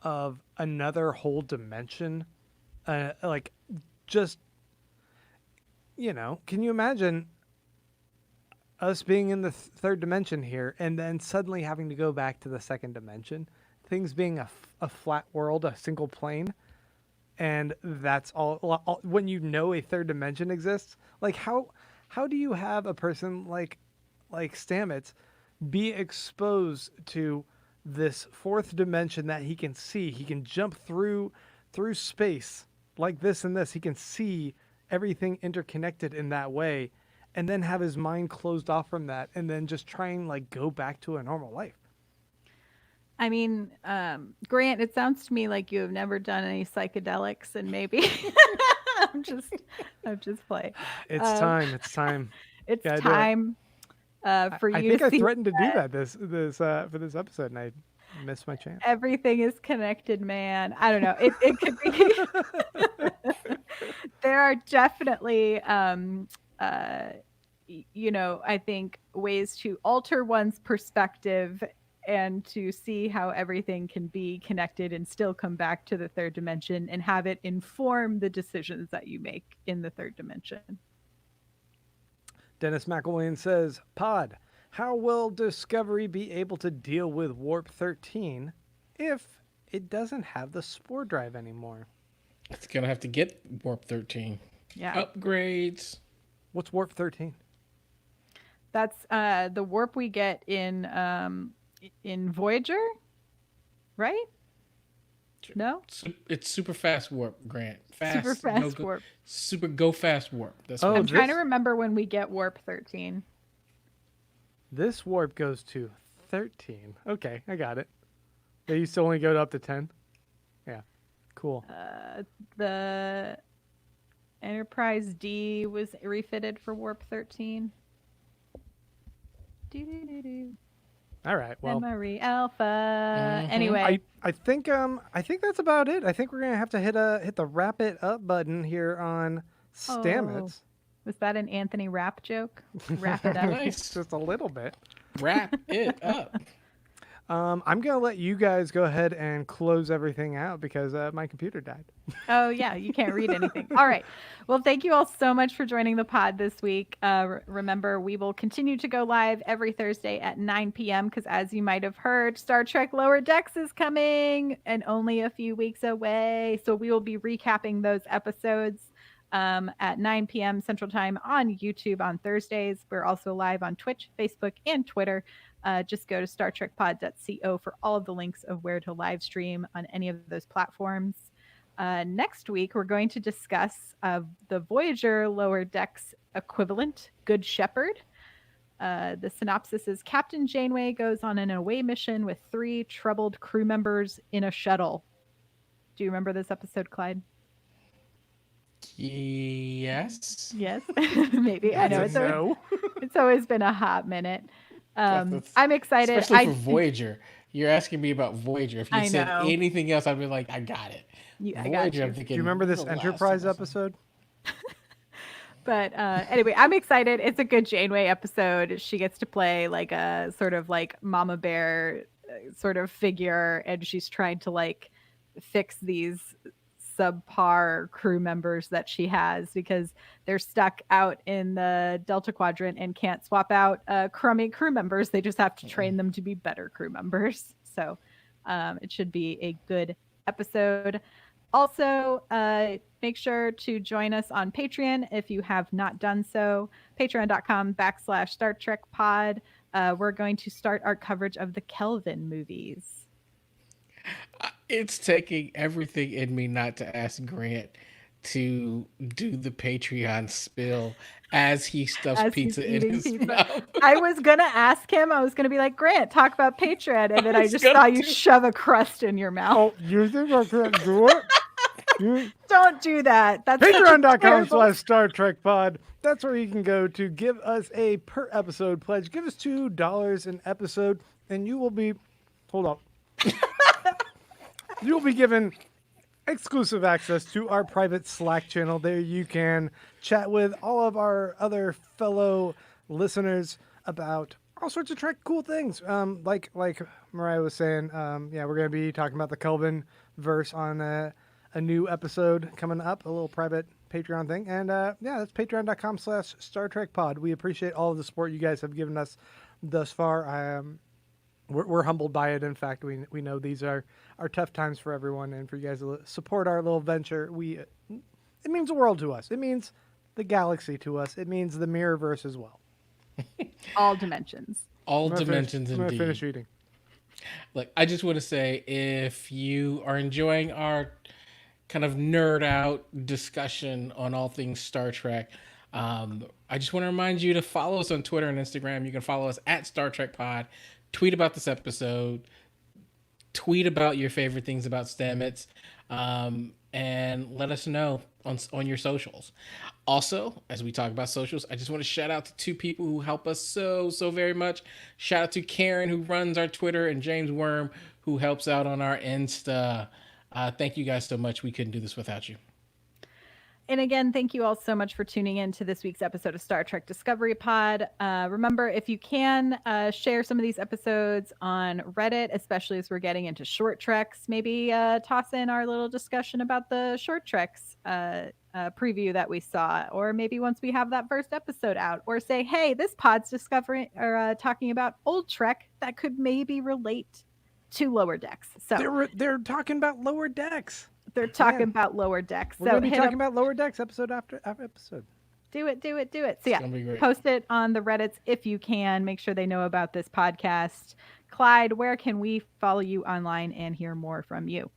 of another whole dimension, like just, can you imagine us being in the third dimension here and then suddenly having to go back to the second dimension? Things being a flat world, a single plane, and that's all when a third dimension exists. Like how do you have a person like Stamets be exposed to this fourth dimension that he can see? He can jump through space like this and this. He can see everything interconnected in that way, and then have his mind closed off from that, and then just try and like go back to a normal life. I mean, Grant, it sounds to me like you have never done any psychedelics, and maybe I'm just playing. It's time. It's time. It's time for you. I think to I see threatened to do that this for this episode, and I missed my chance. Everything is connected, man. I don't know. It could be. There are definitely, I think ways to alter one's perspective and to see how everything can be connected and still come back to the third dimension and have it inform the decisions that you make in the third dimension. Dennis McElwain says, Pod, how will Discovery be able to deal with Warp 13 if it doesn't have the Spore Drive anymore? It's going to have to get Warp 13. Yeah. Upgrades. What's Warp 13? That's the warp we get in Voyager, right? No? It's super fast warp, Grant. Super fast warp. Super go fast warp. That's what I'm trying to remember when we get warp 13. This warp goes to 13. Okay, I got it. They used to only go up to 10. Yeah, cool. The Enterprise D was refitted for warp 13. All right. Well, Memory Alpha. Anyway, I think that's about it. I think we're gonna have to hit the wrap it up button here on Stamets. Was that an Anthony Rapp joke? Wrap it up. Nice. Just a little bit. Wrap it up. I'm gonna let you guys go ahead and close everything out because my computer died. Oh, yeah, you can't read anything. All right. Well, thank you all so much for joining the pod this week. Remember, we will continue to go live every Thursday at 9 p.m. because, as you might have heard, Star Trek Lower Decks is coming and only a few weeks away. So we will be recapping those episodes at 9 p.m. Central Time on YouTube on Thursdays. We're also live on Twitch, Facebook, and Twitter. Just go to StarTrekPod.co for all of the links of where to live stream on any of those platforms. Next week, we're going to discuss the Voyager Lower Decks equivalent, Good Shepherd. The synopsis is Captain Janeway goes on an away mission with 3 troubled crew members in a shuttle. Do you remember this episode, Clyde? Yes. Yes, maybe. I know it's always been a hot minute. I'm excited. Especially for Voyager. You're asking me about Voyager. If you I said know. anything else, I'd be like, I got it. I got you. I'm thinking, Do you remember this The Last Enterprise of Us. episode? But anyway, I'm excited. It's a good Janeway episode. She gets to play like a sort of like mama bear sort of figure, and she's trying to like fix these subpar crew members that she has because they're stuck out in the Delta Quadrant and can't swap out crummy crew members. They just have to train them to be better crew members. So it should be a good episode. Also, make sure to join us on Patreon if you have not done so. Patreon.com/Star Trek Pod. We're going to start our coverage of the Kelvin movies. It's taking everything in me not to ask Grant to do the Patreon spill as he stuffs pizza in his mouth. I was going to ask him. I was going to be like, Grant, talk about Patreon. And then I just saw you shove a crust in your mouth. Oh, you think I can't do it? Don't do that. That's Patreon.com/Star Trek Pod. That's where you can go to give us a per episode pledge. Give us $2 an episode, and you will be. Hold up. You'll be given exclusive access to our private Slack channel. There you can chat with all of our other fellow listeners about all sorts of Trek cool things. Like Mariah was saying, we're going to be talking about the Kelvin verse on a new episode coming up, a little private Patreon thing. And that's patreon.com/Star Trek Pod. We appreciate all of the support you guys have given us thus far. We're humbled by it. In fact, we know these are tough times for everyone, and for you guys to support our little venture, it means the world to us. It means the galaxy to us. It means the Mirrorverse as well. All dimensions. All dimensions, I'm gonna indeed. finish eating. Look, I just want to say, if you are enjoying our kind of nerd out discussion on all things Star Trek, I just want to remind you to follow us on Twitter and Instagram. You can follow us at Star Trek Pod. Tweet about this episode. Tweet about your favorite things about Stamets, and let us know on your socials. Also, as we talk about socials, I just want to shout out to 2 people who help us so very much. Shout out to Karen, who runs our Twitter, and James Worm, who helps out on our Insta. Thank you guys so much. We couldn't do this without you. And again, thank you all so much for tuning in to this week's episode of Star Trek Discovery Pod. Remember, if you can, share some of these episodes on Reddit, especially as we're getting into short treks. Maybe toss in our little discussion about the short treks preview that we saw, or maybe once we have that first episode out, or say, hey, this pod's discovering or talking about old Trek that could maybe relate to Lower Decks. So they're talking about Lower Decks. They're talking about Lower Decks. We're going to be talking about Lower Decks episode after episode. Do it. So yeah, post it on the Reddits if you can. Make sure they know about this podcast. Clyde, where can we follow you online and hear more from you?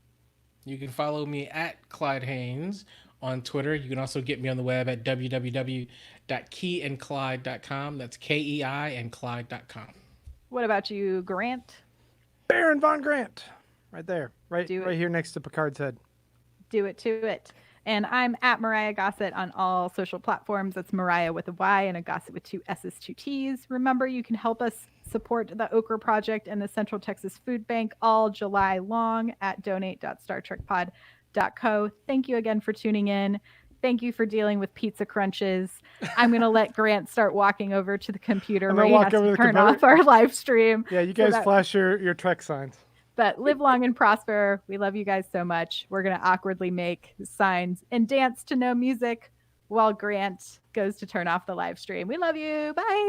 You can follow me at Clyde Haynes on Twitter. You can also get me on the web at www.keyandclyde.com. That's KEI and Clyde.com. What about you, Grant? Baron Von Grant. Right there. Right here next to Picard's head. Do it. And I'm at Mariah Gossett on all social platforms. That's Mariah with a Y and a Gossett with 2 S's, 2 T's. Remember, you can help us support the Okra Project and the Central Texas Food Bank all July long at donate.startrekpod.co. Thank you again for tuning in. Thank you for dealing with pizza crunches. I'm going to let Grant start walking over to the computer I'm where gonna he walk has over to to the turn computer. off our live stream. Yeah, you so guys that- flash your Trek signs. But live long and prosper. We love you guys so much. We're going to awkwardly make signs and dance to no music while Grant goes to turn off the live stream. We love you. Bye.